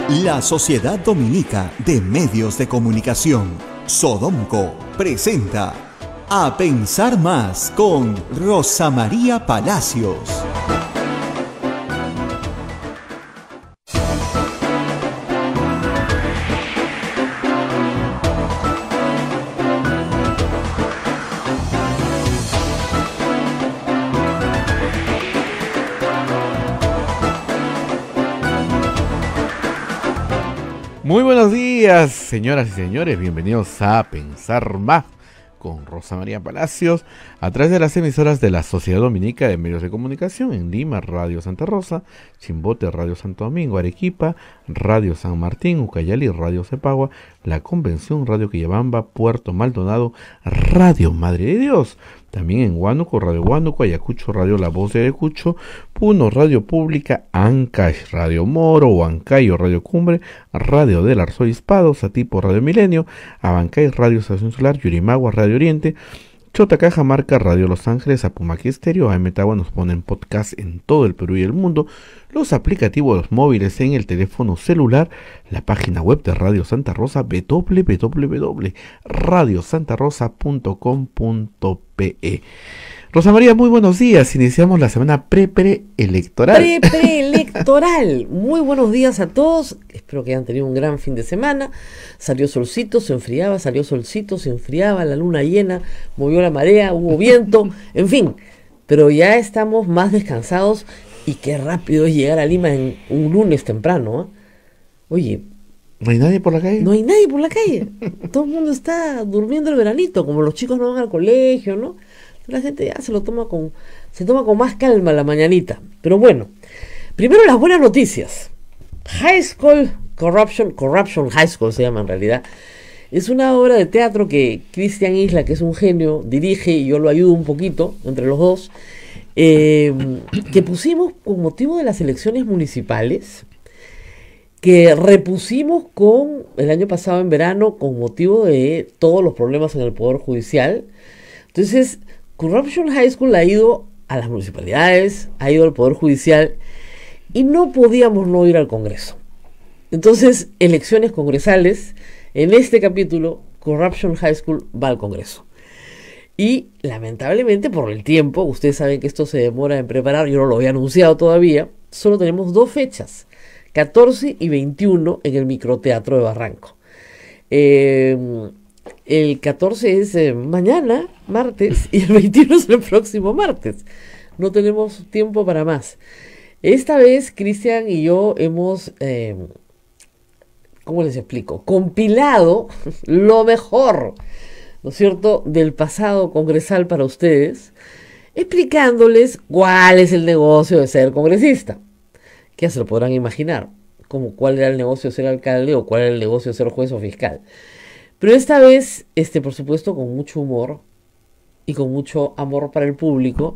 La Sociedad Dominica de Medios de Comunicación, Sodomco, presenta A Pensar Más con Rosa María Palacios. Muy buenos días, señoras y señores, bienvenidos a Pensar Más con Rosa María Palacios, a través de las emisoras de la Sociedad Dominica de Medios de Comunicación en Lima, Radio Santa Rosa, Chimbote, Radio Santo Domingo, Arequipa, Radio San Martín, Ucayali, Radio Cepagua, La Convención, Radio Quillabamba, Puerto Maldonado, Radio Madre de Dios, también en Huánuco, Radio Huánuco, Ayacucho, Radio La Voz de Ayacucho, Puno, Radio Pública, Ancash, Radio Moro, Huancayo, Radio Cumbre, Radio del Arzobispado, Satipo, Radio Milenio, Abancay, Radio Estación Solar, Yurimagua, Radio Oriente, Chota, Cajamarca, Radio Los Ángeles, Apumaquí Estéreo, AM Tagua nos ponen podcast en todo el Perú y el mundo, los aplicativos móviles en el teléfono celular, la página web de Radio Santa Rosa, www.radiosantarosa.com.pe. Rosa María, muy buenos días. Iniciamos la semana preelectoral. Preelectoral. Muy buenos días a todos. Espero que hayan tenido un gran fin de semana. Salió solcito, se enfriaba, salió solcito, se enfriaba, la luna llena, movió la marea, hubo viento, en fin. Pero ya estamos más descansados y qué rápido es llegar a Lima en un lunes temprano, ¿eh? Oye, ¿no hay nadie por la calle? No hay nadie por la calle. Todo el mundo está durmiendo el veranito, como los chicos no van al colegio, ¿no? La gente ya se toma con más calma la mañanita. Pero bueno, primero las buenas noticias. High School Corruption High School se llama en realidad. Es una obra de teatro que Cristian Isla, que es un genio, dirige y yo lo ayudo un poquito, entre los dos, que pusimos con motivo de las elecciones municipales, que repusimos con el año pasado en verano con motivo de todos los problemas en el Poder Judicial. Entonces, Corruption High School ha ido a las municipalidades, ha ido al Poder Judicial y no podíamos no ir al Congreso. Entonces, elecciones congresales, en este capítulo, Corruption High School va al Congreso. Y lamentablemente por el tiempo, ustedes saben que esto se demora en preparar, yo no lo había anunciado todavía, solo tenemos 2 fechas, 14 y 21 en el Microteatro de Barranco. El 14 es mañana, martes, y el 21 es el próximo martes. No tenemos tiempo para más. Esta vez, Cristian y yo hemos, ¿cómo les explico? Compilado lo mejor, ¿no es cierto?, del pasado congresal para ustedes, explicándoles cuál es el negocio de ser congresista. Que ya se lo podrán imaginar, como cuál era el negocio de ser alcalde o cuál era el negocio de ser juez o fiscal. Pero esta vez, por supuesto, con mucho humor y con mucho amor para el público,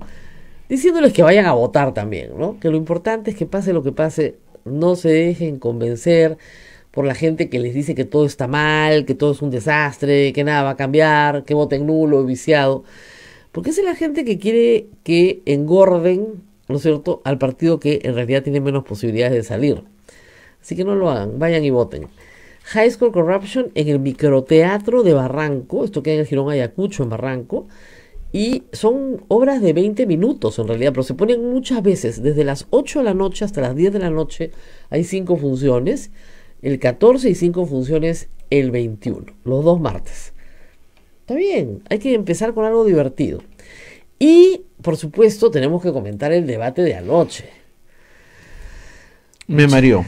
diciéndoles que vayan a votar también, ¿no? Que lo importante es que pase lo que pase, no se dejen convencer por la gente que les dice que todo está mal, que todo es un desastre, que nada va a cambiar, que voten nulo o viciado. Porque esa es la gente que quiere que engorden, ¿no es cierto?, al partido que en realidad tiene menos posibilidades de salir. Así que no lo hagan, vayan y voten. High School Corruption en el Microteatro de Barranco, esto queda en el Jirón Ayacucho, en Barranco, y son obras de 20 minutos en realidad, pero se ponen muchas veces, desde las 8 de la noche hasta las 10 de la noche, hay 5 funciones, el 14 y 5 funciones el 21, los 2 martes. Está bien, hay que empezar con algo divertido. Y, por supuesto, tenemos que comentar el debate de anoche. Me mareó.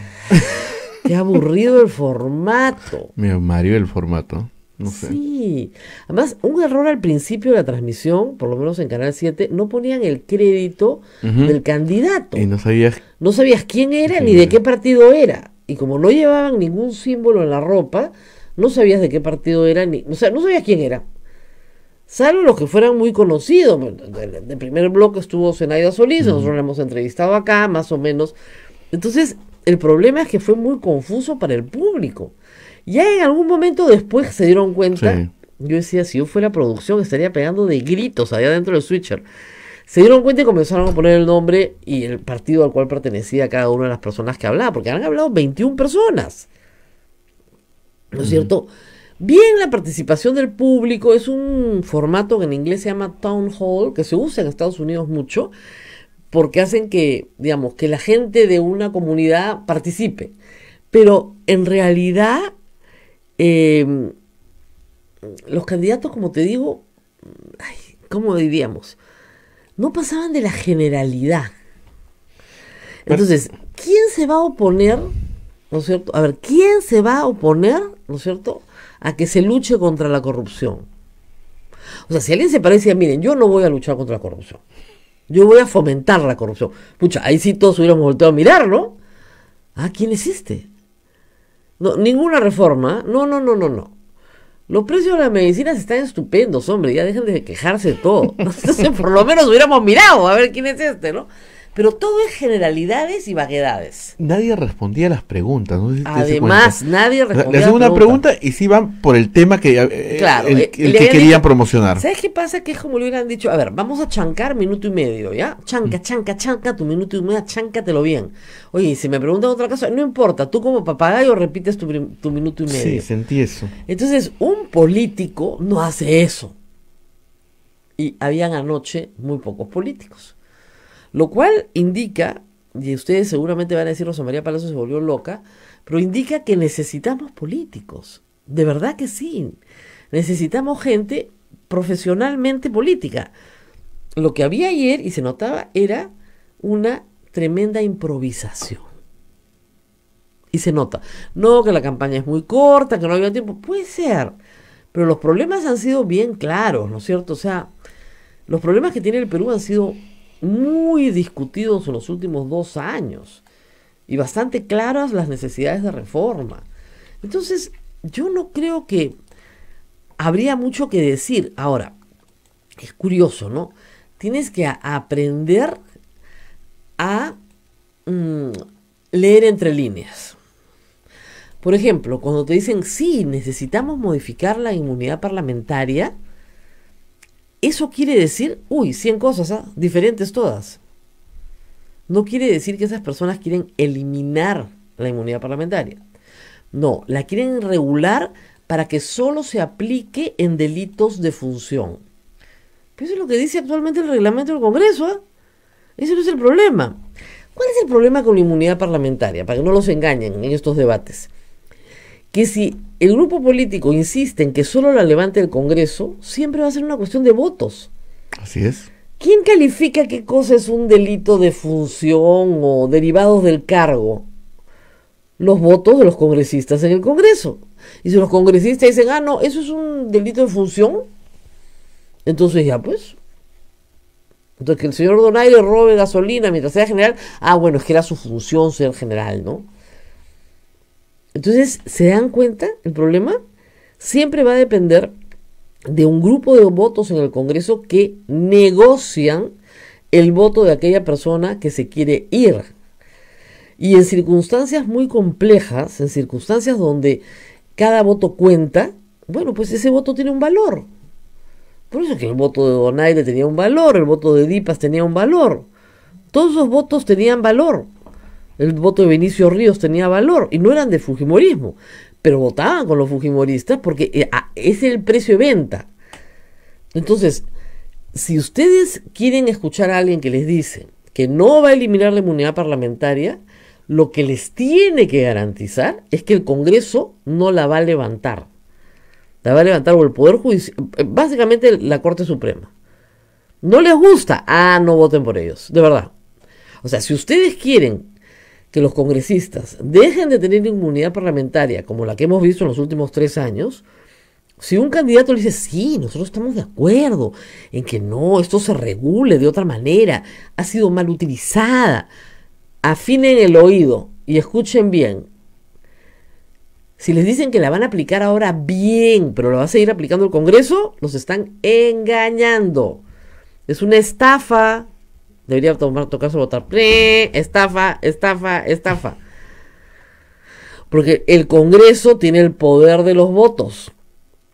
Qué aburrido el formato. Me mareó el formato. No sé. Sí. Además, un error al principio de la transmisión, por lo menos en Canal 7, no ponían el crédito del candidato. Y no sabías quién era ni de qué partido era. Y como no llevaban ningún símbolo en la ropa, no sabías de qué partido era, no sabías quién era. Salvo los que fueran muy conocidos. De primer bloque estuvo Zenaida Solís, nosotros la hemos entrevistado acá, más o menos. Entonces, el problema es que fue muy confuso para el público. Ya en algún momento después se dieron cuenta, yo decía, si yo fuera producción estaría pegando de gritos allá dentro del switcher. Se dieron cuenta y comenzaron a poner el nombre y el partido al cual pertenecía cada una de las personas que hablaba, porque han hablado 21 personas. ¿No es cierto? Bien, la participación del público es un formato que en inglés se llama town hall, que se usa en Estados Unidos mucho, porque hacen que, digamos, que la gente de una comunidad participe. Pero en realidad, los candidatos, como te digo, ay, ¿cómo diríamos? No pasaban de la generalidad. Entonces, ¿quién se va a oponer, ¿no es cierto? A ver, ¿quién se va a oponer, ¿no es cierto?, a que se luche contra la corrupción? O sea, si alguien se parece a, miren, yo no voy a luchar contra la corrupción. Yo voy a fomentar la corrupción. Pucha, ahí sí todos hubiéramos volteado a mirar, ¿no? Ah, ¿quién es este? No, ninguna reforma. No. Los precios de las medicinas están estupendos, hombre. Ya dejen de quejarse de todo. Entonces, por lo menos hubiéramos mirado a ver quién es este, ¿no? Pero todo es generalidades y vaguedades. Nadie respondía a las preguntas. No sé si te das Además, cuenta. nadie respondía Le a hacen la una pregunta y sí van por el tema que, Claro, el le que habían querían dicho, promocionar. ¿sabes qué pasa? Que es como le hubieran dicho, a ver, vamos a chancar minuto y medio, ¿ya? Chanca, tu minuto y medio, cháncatelo bien. Oye, y si me preguntan otra cosa, no importa, tú como papagayo repites tu minuto y medio. Sí, sentí eso. Entonces, un político no hace eso. Y habían anoche muy pocos políticos. Lo cual indica, y ustedes seguramente van a decir, Rosa María Palacio se volvió loca, pero indica que necesitamos políticos. De verdad que sí. Necesitamos gente profesionalmente política. Lo que había ayer, y se notaba, era una tremenda improvisación. Y se nota. No, que la campaña es muy corta, que no había tiempo. Puede ser. Pero los problemas han sido bien claros, ¿no es cierto? O sea, los problemas que tiene el Perú han sido muy discutidos en los últimos 2 años y bastante claras las necesidades de reforma. Entonces, yo no creo que habría mucho que decir. Ahora, es curioso, ¿no? Tienes que aprender a leer entre líneas. Por ejemplo, cuando te dicen, sí, necesitamos modificar la inmunidad parlamentaria, eso quiere decir, 100 cosas, diferentes todas. No quiere decir que esas personas quieren eliminar la inmunidad parlamentaria. No, la quieren regular para que solo se aplique en delitos de función. Pero eso es lo que dice actualmente el reglamento del Congreso, ¿eh? Ese no es el problema. ¿Cuál es el problema con la inmunidad parlamentaria? Para que no los engañen en estos debates. Que si el grupo político insiste en que solo la levante el Congreso, siempre va a ser una cuestión de votos. Así es. ¿Quién califica qué cosa es un delito de función o derivados del cargo? Los votos de los congresistas en el Congreso. Y si los congresistas dicen, no, eso es un delito de función, entonces ya pues. Entonces que el señor Donaire robe gasolina mientras sea general, bueno, es que era su función ser general, ¿no? Entonces, ¿se dan cuenta? El problema siempre va a depender de un grupo de votos en el Congreso que negocian el voto de aquella persona que se quiere ir. Y en circunstancias muy complejas, en circunstancias donde cada voto cuenta, bueno, pues ese voto tiene un valor. Por eso es que el voto de Donaire tenía un valor, el voto de Dipas tenía un valor. Todos esos votos tenían valor. El voto de Benicio Ríos tenía valor y no eran de fujimorismo, pero votaban con los fujimoristas porque es el precio de venta. Entonces, si ustedes quieren escuchar a alguien que les dice que no va a eliminar la inmunidad parlamentaria, lo que les tiene que garantizar es que el Congreso no la va a levantar. La va a levantar o el Poder Judicial, básicamente la Corte Suprema. ¿No les gusta? No voten por ellos, de verdad. O sea, si ustedes quieren que los congresistas dejen de tener inmunidad parlamentaria como la que hemos visto en los últimos 3 años, si un candidato le dice, sí, nosotros estamos de acuerdo en que no, esto se regule de otra manera, ha sido mal utilizada, afinen el oído y escuchen bien. Si les dicen que la van a aplicar ahora bien, pero la va a seguir aplicando el Congreso, los están engañando. Es una estafa. Debería tocarse votar. Estafa. Porque el Congreso tiene el poder de los votos.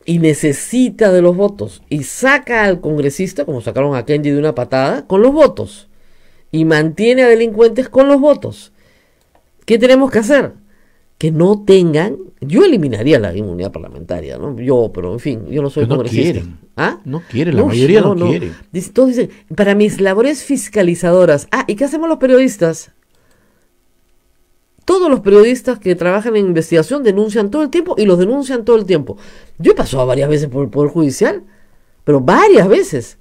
y necesita de los votos y saca al congresista, como sacaron a Kenji de una patada, con los votos, y mantiene a delincuentes con los votos, ¿qué tenemos que hacer? Que no tengan, yo eliminaría la inmunidad parlamentaria, ¿no? Pero en fin, yo no soy Pero no congresista. quieren. ¿Ah? No quieren, la mayoría no quiere. Todos dicen, para mis labores fiscalizadoras. ¿Y qué hacemos los periodistas? Todos los periodistas que trabajan en investigación denuncian todo el tiempo y los denuncian todo el tiempo. Yo he pasado varias veces por el Poder Judicial, pero varias veces.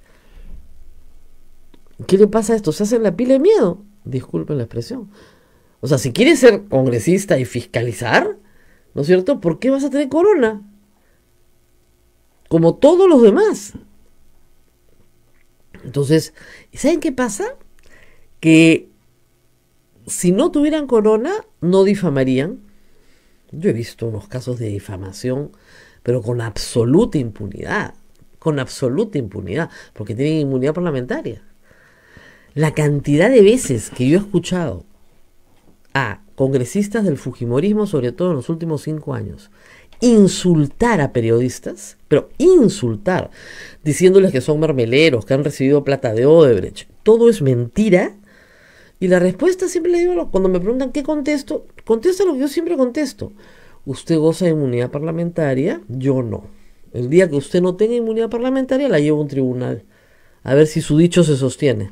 ¿Qué le pasa a esto? Se hacen la pila de miedo. Disculpen la expresión. O sea, si quieres ser congresista y fiscalizar, ¿no es cierto? ¿Por qué vas a tener corona? Como todos los demás. Entonces, ¿saben qué pasa? Que si no tuvieran corona, no difamarían. Yo he visto unos casos de difamación, pero con absoluta impunidad. Con absoluta impunidad, porque tienen inmunidad parlamentaria. La cantidad de veces que yo he escuchado a congresistas del fujimorismo, sobre todo en los últimos 5 años, insultar a periodistas, pero insultar, diciéndoles que son mermeleros, que han recibido plata de Odebrecht. Todo es mentira. Y la respuesta siempre le digo, cuando me preguntan qué contesto, contesto lo que yo siempre contesto. Usted goza de inmunidad parlamentaria, yo no. El día que usted no tenga inmunidad parlamentaria, la llevo a un tribunal. A ver si su dicho se sostiene.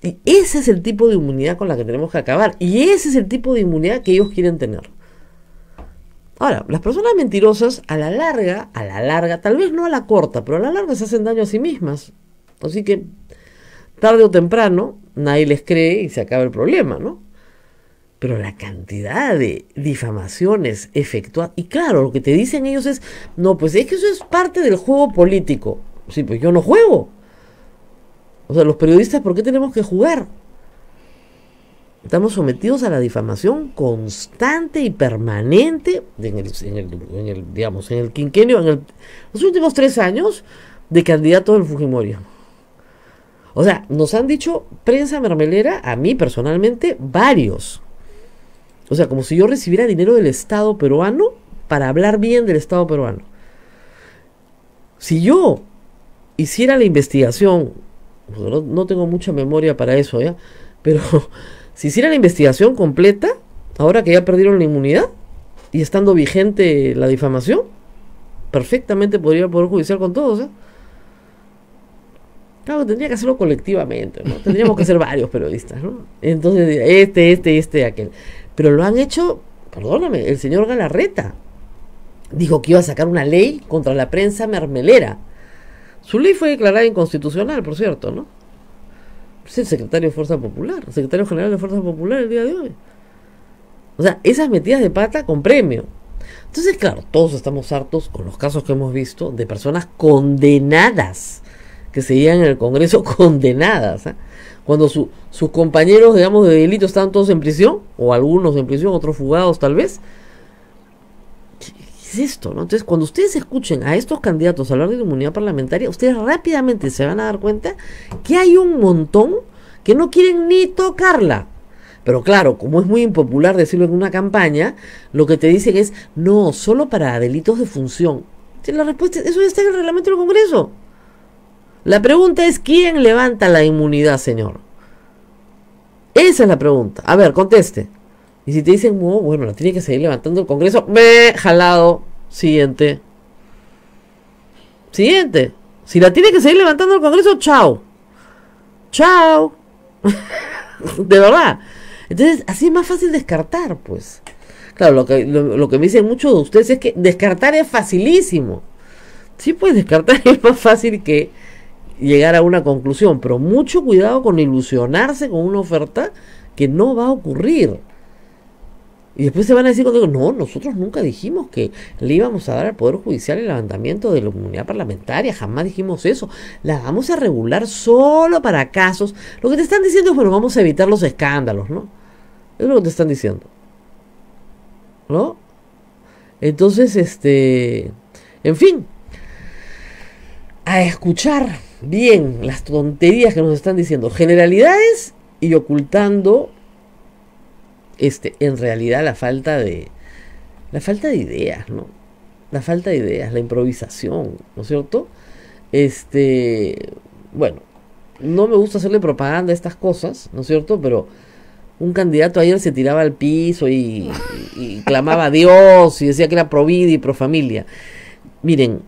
Y ese es el tipo de inmunidad con la que tenemos que acabar. Y ese es el tipo de inmunidad que ellos quieren tener. Ahora, las personas mentirosas, a la larga, tal vez no a la corta, pero a la larga se hacen daño a sí mismas. Así que, tarde o temprano, nadie les cree y se acaba el problema, ¿no? Pero la cantidad de difamaciones efectuadas... Y claro, lo que te dicen ellos es, no, pues es que eso es parte del juego político. Sí, pues yo no juego. O sea, los periodistas, ¿por qué tenemos que jugar? Estamos sometidos a la difamación constante y permanente en el quinquenio, los últimos 3 años de candidato del Fujimori. O sea, nos han dicho prensa mermelera, a mí personalmente, varios. O sea, como si yo recibiera dinero del Estado peruano para hablar bien del Estado peruano. Si yo hiciera la investigación, no tengo mucha memoria para eso, ¿ya? Pero si hiciera la investigación completa, ahora que ya perdieron la inmunidad y estando vigente la difamación, perfectamente podría ir al Poder Judicial con todos, ¿eh? Claro, tendría que hacerlo colectivamente, ¿no? Tendríamos que ser varios periodistas, ¿no? Entonces, aquel. Pero lo han hecho, perdóname, el señor Galarreta dijo que iba a sacar una ley contra la prensa mermelera. Su ley fue declarada inconstitucional, por cierto, ¿no? Es el secretario de Fuerza Popular, el secretario general de Fuerza Popular el día de hoy. O sea, esas metidas de pata con premio. Entonces, claro, todos estamos hartos con los casos que hemos visto de personas condenadas, que seguían en el Congreso condenadas, ¿eh? Cuando sus compañeros, digamos, de delito estaban todos en prisión, o algunos en prisión, otros fugados tal vez. ¿Qué es esto, no? Entonces, cuando ustedes escuchen a estos candidatos hablar de inmunidad parlamentaria, ustedes rápidamente se van a dar cuenta que hay un montón que no quieren ni tocarla. Pero claro, como es muy impopular decirlo en una campaña, lo que te dicen es, no, solo para delitos de función. La respuesta es, eso ya está en el reglamento del Congreso. La pregunta es, ¿quién levanta la inmunidad, señor? Esa es la pregunta. A ver, conteste. Y si te dicen, oh, bueno, la tiene que seguir levantando el Congreso, jalado. Siguiente. Siguiente. Si la tiene que seguir levantando el Congreso, chao. Chao. De verdad. Entonces, así es más fácil descartar, pues. Claro, lo que me dicen muchos de ustedes es que descartar es facilísimo. Sí, pues descartar es más fácil que llegar a una conclusión, pero mucho cuidado con ilusionarse con una oferta que no va a ocurrir. Y después se van a decir cuando digo, no, nosotros nunca dijimos que le íbamos a dar al Poder Judicial el levantamiento de la inmunidad parlamentaria, jamás dijimos eso, la vamos a regular solo para casos. Lo que te están diciendo es, bueno, vamos a evitar los escándalos, ¿no? Es lo que te están diciendo, ¿no? Entonces, en fin, a escuchar bien las tonterías que nos están diciendo, generalidades, y ocultando en realidad la falta de la falta de ideas, ¿no? La falta de ideas, la improvisación, ¿no es cierto? Bueno, no me gusta hacerle propaganda a estas cosas, ¿no es cierto? Pero un candidato ayer se tiraba al piso y clamaba a Dios y decía que era pro vida y pro familia. Miren,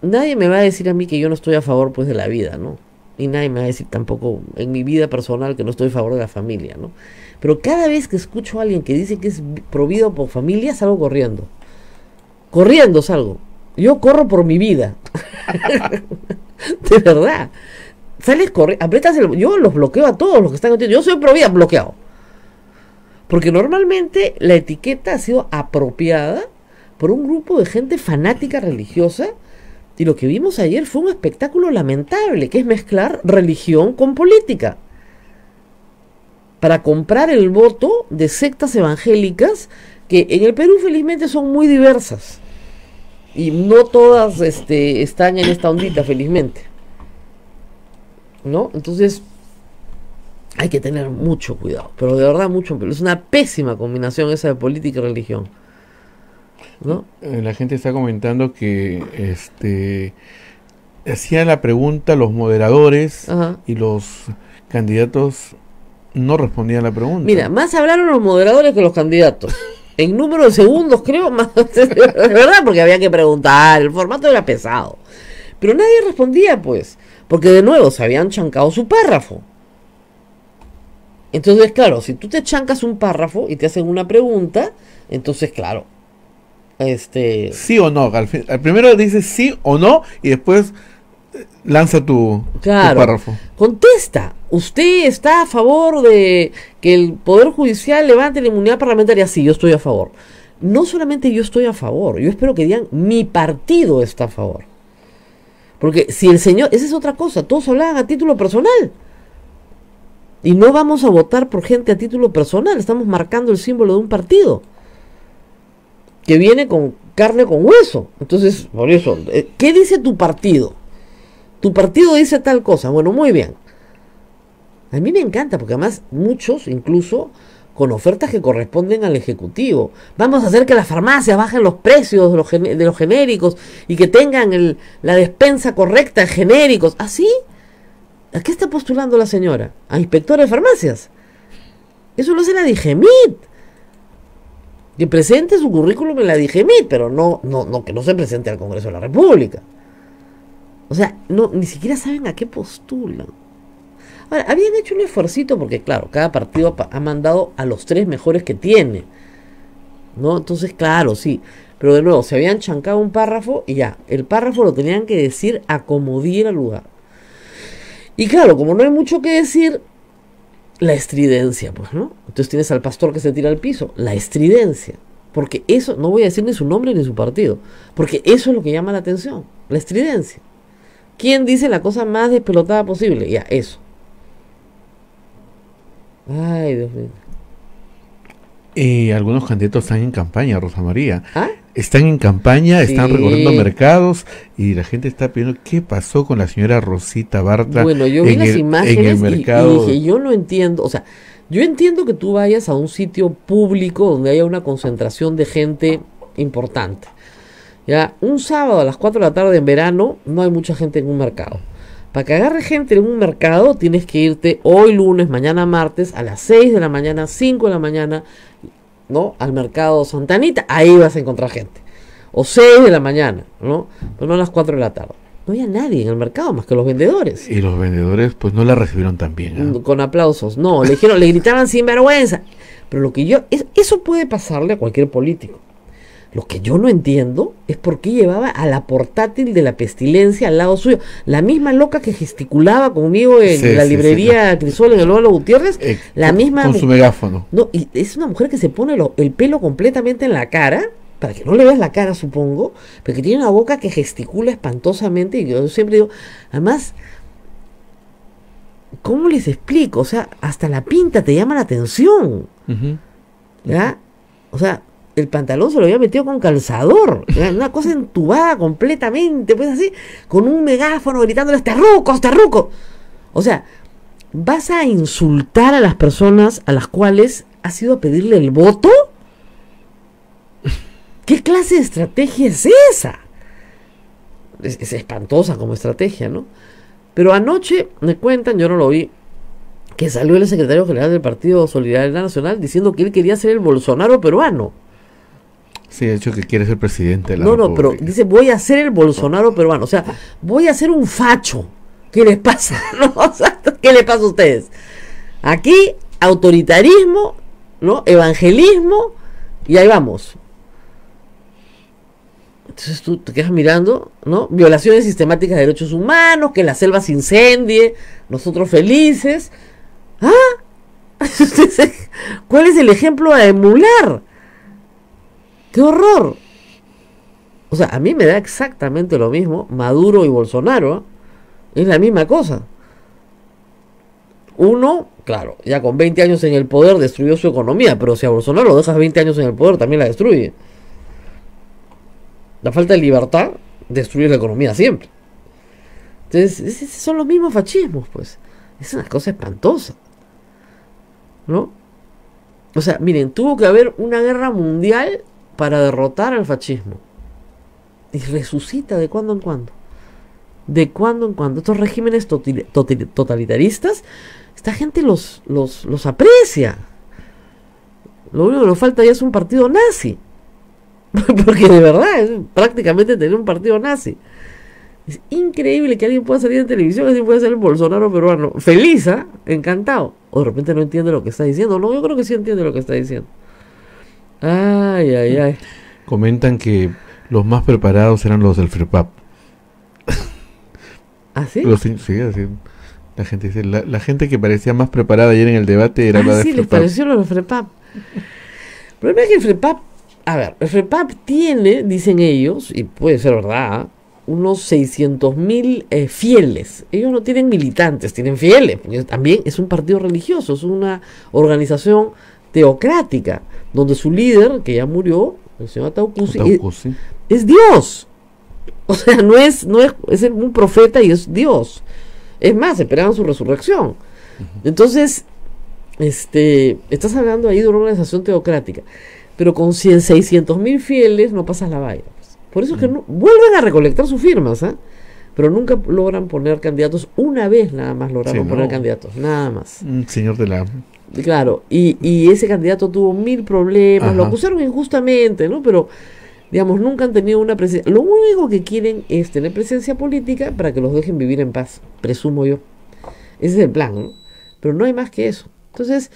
nadie me va a decir a mí que yo no estoy a favor, pues, de la vida, ¿no? Y nadie me va a decir tampoco en mi vida personal que no estoy a favor de la familia, ¿no? Pero cada vez que escucho a alguien que dice que es pro vida o por familia, salgo corriendo. Corriendo salgo. Yo corro por mi vida. De verdad. Sales corriendo, aprietas yo los bloqueo a todos los que están. Yo soy pro vida, bloqueado. Porque normalmente la etiqueta ha sido apropiada por un grupo de gente fanática religiosa, y lo que vimos ayer fue un espectáculo lamentable, que es mezclar religión con política para comprar el voto de sectas evangélicas que en el Perú felizmente son muy diversas y no todas están en esta ondita, felizmente, ¿no? Entonces hay que tener mucho cuidado, pero de verdad mucho, pero es una pésima combinación esa de política y religión, ¿no? La gente está comentando que hacían la pregunta los moderadores. Ajá. Y los candidatos no respondían la pregunta. Mira, más hablaron los moderadores que los candidatos. En número de segundos, creo, más, de verdad, porque había que preguntar, el formato era pesado. Pero nadie respondía, pues, porque de nuevo se habían chancado su párrafo. Entonces, claro, si tú te chancas un párrafo y te hacen una pregunta, entonces, claro, sí o no, al primero dices sí o no y después lanza tu párrafo. Contesta. ¿Usted está a favor de que el Poder Judicial levante la inmunidad parlamentaria? Sí, yo estoy a favor. No solamente yo estoy a favor, yo espero que digan mi partido está a favor. Porque si el señor, esa es otra cosa, todos hablaban a título personal. Y no vamos a votar por gente a título personal, estamos marcando el símbolo de un partido que viene con carne con hueso. Entonces, por eso, ¿qué dice tu partido? Tu partido dice tal cosa. Bueno, muy bien. A mí me encanta, porque además muchos, incluso con ofertas que corresponden al Ejecutivo. Vamos a hacer que las farmacias bajen los precios de los genéricos y que tengan la despensa correcta en genéricos. ¿Ah, sí? ¿A qué está postulando la señora? ¿A inspectora de farmacias? Eso lo hace la DIGEMIT. Que presente su currículum en la DIGEMIT, pero no que no se presente al Congreso de la República. O sea, ni siquiera saben a qué postulan. Ahora, habían hecho un esfuercito porque, claro, cada partido ha mandado a los 3 mejores que tiene, ¿no? Entonces, claro, sí. Pero de nuevo, se habían chancado un párrafo y ya, el párrafo lo tenían que decir a como diera lugar. Y claro, como no hay mucho que decir, la estridencia, pues, ¿no? Entonces tienes al pastor que se tira al piso, la estridencia. Porque eso, no voy a decir ni su nombre ni su partido, porque eso es lo que llama la atención, la estridencia. ¿Quién dice la cosa más despelotada posible? Ya, eso. Ay, Dios mío. Algunos candidatos están en campaña, Rosa María. ¿Ah? Están en campaña, están Sí. recorriendo mercados y la gente está pidiendo qué pasó con la señora Rosita Bartra. Bueno, yo vi las en imágenes el mercado. y dije, yo no entiendo, o sea, yo entiendo que tú vayas a un sitio público donde haya una concentración de gente importante. Ya, un sábado a las 4 de la tarde en verano no hay mucha gente en un mercado. Para que agarre gente en un mercado tienes que irte hoy lunes, mañana martes, a las 6 de la mañana, 5 de la mañana, ¿no? Al mercado Santa Anita, ahí vas a encontrar gente. O 6 de la mañana, ¿no? Pero no a las 4 de la tarde. No había nadie en el mercado más que los vendedores. Y los vendedores pues no la recibieron tan bien, ¿no? Con aplausos. No, le gritaban sin vergüenza. Pero lo que eso puede pasarle a cualquier político. Lo que yo no entiendo es por qué llevaba a la portátil de la pestilencia al lado suyo. La misma loca que gesticulaba conmigo en la librería Crisol en el Óvalo Gutiérrez. La misma. Con su megáfono. No, y es una mujer que se pone el pelo completamente en la cara, para que no le veas la cara, supongo, pero que tiene una boca que gesticula espantosamente. Y yo siempre digo, además, ¿cómo les explico? O sea, hasta la pinta te llama la atención. ¿Ya? O sea, el pantalón se lo había metido con calzador, ¿ya? Una cosa entubada completamente, pues así, con un megáfono gritándoles terrucos, terrucos. O sea, ¿vas a insultar a las personas a las cuales has ido a pedirle el voto? ¿Qué clase de estrategia es esa? Es espantosa como estrategia, ¿no? Pero anoche me cuentan, yo no lo vi, que salió el secretario general del Partido Solidaridad Nacional diciendo que él quería ser el Bolsonaro peruano. Sí, de hecho que quiere ser presidente de la No, pero República. dice, voy a ser el Bolsonaro peruano. O sea, voy a ser un facho. ¿Qué les pasa? ¿No? O sea, ¿qué les pasa a ustedes? Aquí, autoritarismo, ¿no? Evangelismo, y ahí vamos. Entonces tú te quedas mirando, ¿no? Violaciones sistemáticas de derechos humanos, que la selva se incendie, nosotros felices. ¿Ah? ¿Cuál es el ejemplo a emular? ¡Qué horror! O sea, a mí me da exactamente lo mismo Maduro y Bolsonaro, ¿eh? Es la misma cosa. Uno, claro, ya con 20 años en el poder destruyó su economía, pero si a Bolsonaro lo dejas 20 años en el poder, también la destruye. La falta de libertad destruye la economía siempre. Entonces, son los mismos fascismos, pues. Es una cosa espantosa, ¿no? O sea, miren, tuvo que haber una guerra mundial para derrotar al fascismo. Y resucita de cuando en cuando. De cuando en cuando. Estos regímenes totalitaristas, esta gente los aprecia. Lo único que nos falta ya es un partido nazi. Porque de verdad es prácticamente tener un partido nazi. Es increíble que alguien pueda salir en televisión, así puede ser el Bolsonaro peruano. Feliz, ¿eh? Encantado. O de repente no entiende lo que está diciendo. No, yo creo que sí entiende lo que está diciendo. Ay, ay, ay. Comentan que los más preparados eran los del FREPAP. ¿Ah, sí? Sí, así. La gente dice, la gente que parecía más preparada ayer en el debate era la de sí, les FREPAP. pareció lo del FREPAP. El problema es que el FREPAP, a ver, el FREPAP tiene, dicen ellos, y puede ser verdad, unos 600,000 fieles. Ellos no tienen militantes, tienen fieles. Porque también es un partido religioso, es una organización teocrática, donde su líder, que ya murió, el señor Ataucusi, es Dios. O sea, no es un profeta y es Dios. Es más, esperaban su resurrección. Entonces, estás hablando ahí de una organización teocrática, pero con 600,000 fieles no pasas la valla. Pues. Por eso es que vuelven a recolectar sus firmas, ¿eh? Pero nunca logran poner candidatos. Una vez nada más lograron poner candidatos, nada más. Un señor de la... Claro, y ese candidato tuvo 1000 problemas, lo acusaron injustamente, ¿no? Pero, digamos, nunca han tenido una presencia. Lo único que quieren es tener presencia política para que los dejen vivir en paz, presumo yo. Ese es el plan, ¿no? Pero no hay más que eso. Entonces,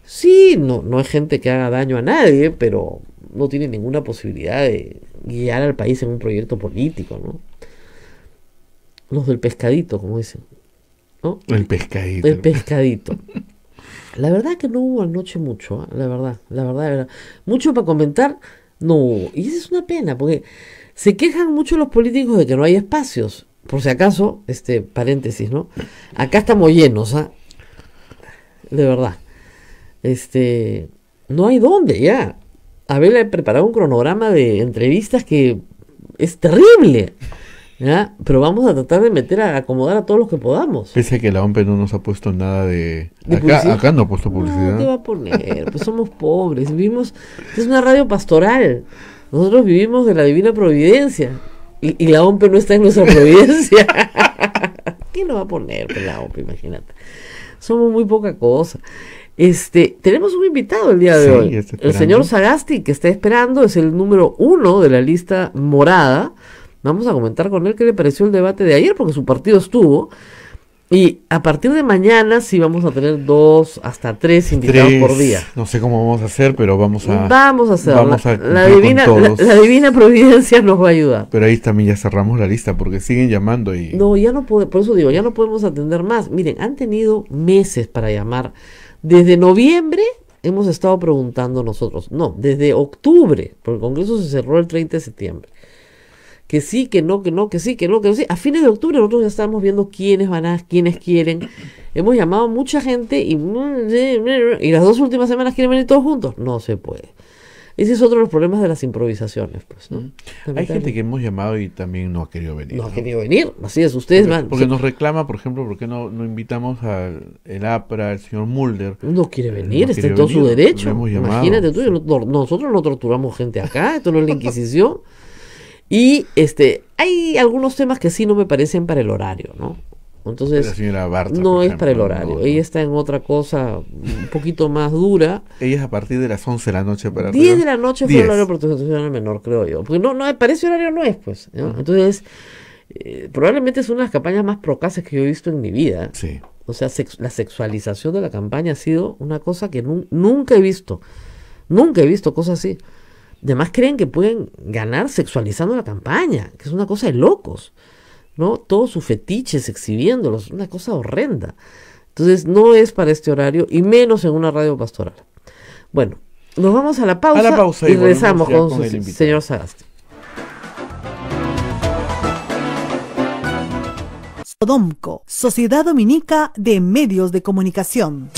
sí, no es gente que haga daño a nadie, pero no tiene ninguna posibilidad de guiar al país en un proyecto político, ¿no? Los del pescadito, como dicen, ¿no? El pescadito. El pescadito. La verdad que no hubo anoche mucho, ¿eh? La verdad. Mucho para comentar, no hubo. Y esa es una pena, porque se quejan mucho los políticos de que no hay espacios. Por si acaso, paréntesis, ¿no? Acá estamos llenos, ¿ah? De verdad. No hay dónde ya. Abel ha preparado un cronograma de entrevistas que es terrible, ¿ya? Pero vamos a tratar de acomodar a todos los que podamos. Pese a que la OMP no nos ha puesto nada de publicidad. Acá no ha puesto publicidad. No, ¿qué va a poner? Pues somos pobres, es una radio pastoral. Nosotros vivimos de la divina providencia. Y la OMP no está en nuestra providencia. ¿Qué nos va a poner pues, la OMP? Imagínate. Somos muy poca cosa. Tenemos un invitado el día de hoy. El señor Sagasti, que está esperando, es el número 1 de la lista morada. Vamos a comentar con él qué le pareció el debate de ayer, porque su partido estuvo. Y a partir de mañana sí vamos a tener 2 hasta 3 invitados por día. No sé cómo vamos a hacer, pero vamos a hacerlo. La divina providencia nos va a ayudar. Pero ahí también ya cerramos la lista, porque siguen llamando y... No, ya no puede, por eso digo, ya no podemos atender más. Miren, han tenido meses para llamar. Desde noviembre hemos estado preguntando nosotros. No, desde octubre, porque el Congreso se cerró el 30 de septiembre. Que sí, que no, que sí, que no, que no. Sí. A fines de octubre nosotros ya estábamos viendo quiénes quiénes quieren. Hemos llamado a mucha gente y las 2 últimas semanas quieren venir todos juntos. No se puede. Ese es otro de los problemas de las improvisaciones, pues, ¿no? Hay gente que hemos llamado y también no ha querido venir. No ha querido venir, así es, ustedes van. Porque nos reclama, por ejemplo, ¿por qué no invitamos al APRA, al señor Mulder? No quiere venir, no está quiere en todo su venir, derecho. lo hemos llamado, Imagínate tú, sí. nosotros no torturamos gente acá, esto no es la Inquisición. Y hay algunos temas que sí no me parecen para el horario, ¿no? Entonces, La señora Barza, no por es para el ejemplo, horario. no, no. Ella está en otra cosa un poquito más dura. Ella es a partir de las 11 de la noche para 10 arriba. de la noche fue 10. el horario proteccional menor, creo yo. Porque no, para ese horario no es, pues, ¿no? Entonces, probablemente es una de las campañas más procaces que yo he visto en mi vida. Sí. O sea, la sexualización de la campaña ha sido una cosa que nunca he visto. Nunca he visto cosas así. Además creen que pueden ganar sexualizando la campaña, que es una cosa de locos, ¿no? Todos sus fetiches exhibiéndolos, una cosa horrenda. Entonces no es para este horario y menos en una radio pastoral. Bueno, nos vamos a la pausa, y y regresamos volvemos ya con el su invitado. señor Sagasti. Sodomco, Sociedad Dominica de Medios de Comunicación.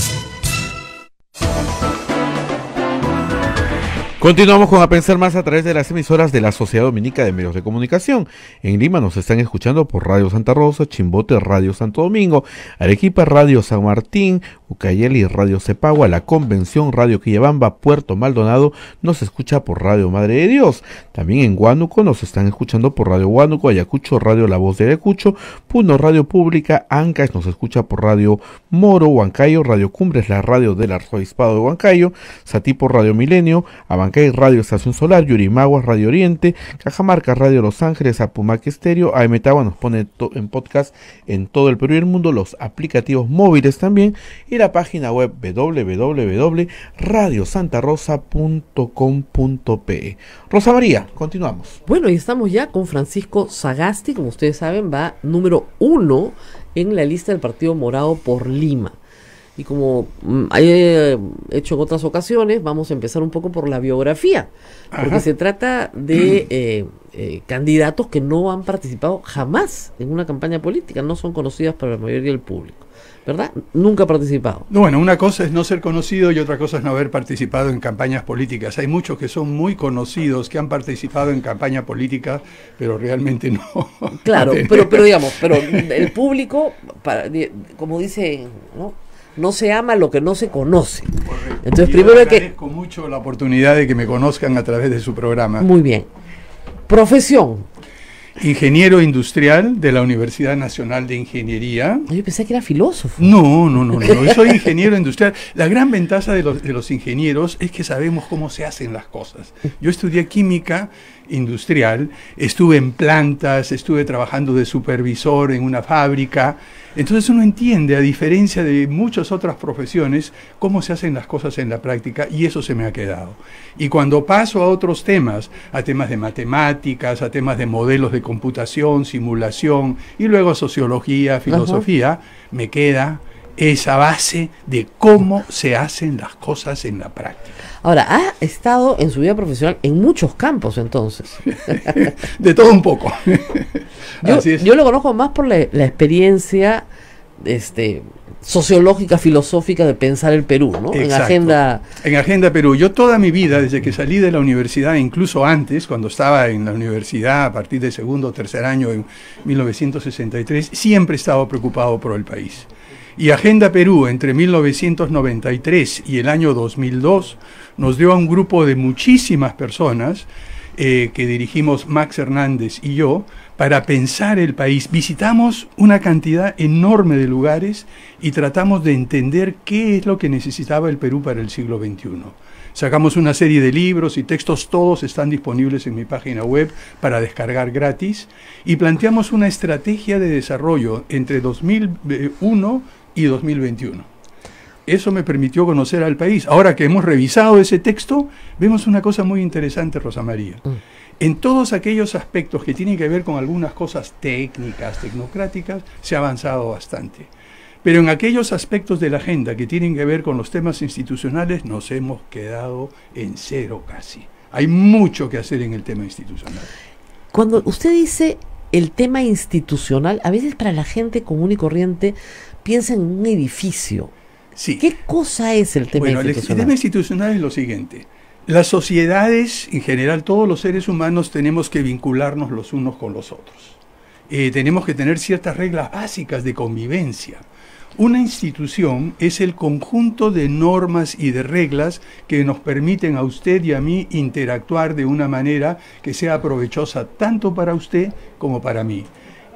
Continuamos con A Pensar Más a través de las emisoras de la Sociedad Dominica de Medios de Comunicación. En Lima nos están escuchando por Radio Santa Rosa, Chimbote Radio Santo Domingo, Arequipa Radio San Martín, Ucayali Radio Cepagua, La Convención Radio Quillabamba, Puerto Maldonado nos escucha por Radio Madre de Dios. También en Huánuco nos están escuchando por Radio Huánuco, Ayacucho Radio La Voz de Ayacucho, Puno Radio Pública, Ancash nos escucha por Radio Moro, Huancayo Radio Cumbres, la radio del Arzobispado de Huancayo, Satipo Radio Milenio, Abancay Radio Estación Solar, Yurimaguas Radio Oriente, Cajamarca Radio Los Ángeles, Apumac Estéreo, AM Tagua nos pone en podcast en todo el Perú y el mundo, los aplicativos móviles también, y la página web www.radiosantarosa.com.pe. Rosa María, continuamos. Bueno, y estamos ya con Francisco Sagasti, como ustedes saben, va número 1 en la lista del Partido Morado por Lima. Y como he hecho en otras ocasiones, vamos a empezar un poco por la biografía, porque Ajá. se trata de candidatos que no han participado jamás en una campaña política, no son conocidas para la mayoría del público, ¿verdad? Nunca ha participado. Bueno, una cosa es no ser conocido y otra cosa es no haber participado en campañas políticas. Hay muchos que son muy conocidos, que han participado en campaña política, pero realmente no. Claro, no pero digamos, pero el público, como dice, ¿no? No se ama lo que no se conoce. Entonces, Yo primero hay que... agradezco mucho la oportunidad de que me conozcan a través de su programa. Muy bien. Profesión. Ingeniero industrial de la Universidad Nacional de Ingeniería. Yo pensé que era filósofo. No, soy ingeniero industrial. La gran ventaja de los ingenieros es que sabemos cómo se hacen las cosas. Yo estudié química industrial, estuve en plantas, estuve trabajando de supervisor en una fábrica. Entonces uno entiende, a diferencia de muchas otras profesiones, cómo se hacen las cosas en la práctica, y eso se me ha quedado. Y cuando paso a otros temas, a temas de matemáticas, a temas de modelos de computación, simulación, y luego sociología, filosofía, me queda esa base de cómo se hacen las cosas en la práctica. Ahora, ha estado en su vida profesional en muchos campos, entonces. De todo un poco. Así es. Yo lo conozco más por la experiencia sociológica, filosófica de pensar el Perú, ¿no? Exacto. En En Agenda Perú. Yo toda mi vida, desde que salí de la universidad, incluso antes, cuando estaba en la universidad, a partir del segundo o tercer año, en 1963, siempre he estado preocupado por el país. Y Agenda Perú, entre 1993 y el año 2002, nos dio a un grupo de muchísimas personas que dirigimos Max Hernández y yo, para pensar el país. Visitamos una cantidad enorme de lugares y tratamos de entender qué es lo que necesitaba el Perú para el siglo XXI. Sacamos una serie de libros y textos, todos están disponibles en mi página web para descargar gratis, y planteamos una estrategia de desarrollo entre 2001 y 2021. Eso me permitió conocer al país. Ahora que hemos revisado ese texto, vemos una cosa muy interesante, Rosa María. En todos aquellos aspectos que tienen que ver con algunas cosas técnicas, tecnocráticas, se ha avanzado bastante. Pero en aquellos aspectos de la agenda que tienen que ver con los temas institucionales, nos hemos quedado en cero casi. Hay mucho que hacer en el tema institucional. Cuando usted dice el tema institucional, a veces para la gente común y corriente piensa en un edificio. Sí. ¿Qué cosa es el tema Bueno, el institucional? tema institucional es lo siguiente. Las sociedades, en general, todos los seres humanos tenemos que vincularnos los unos con los otros. Tenemos que tener ciertas reglas básicas de convivencia. Una institución es el conjunto de normas y de reglas que nos permiten a usted y a mí interactuar de una manera que sea provechosa tanto para usted como para mí.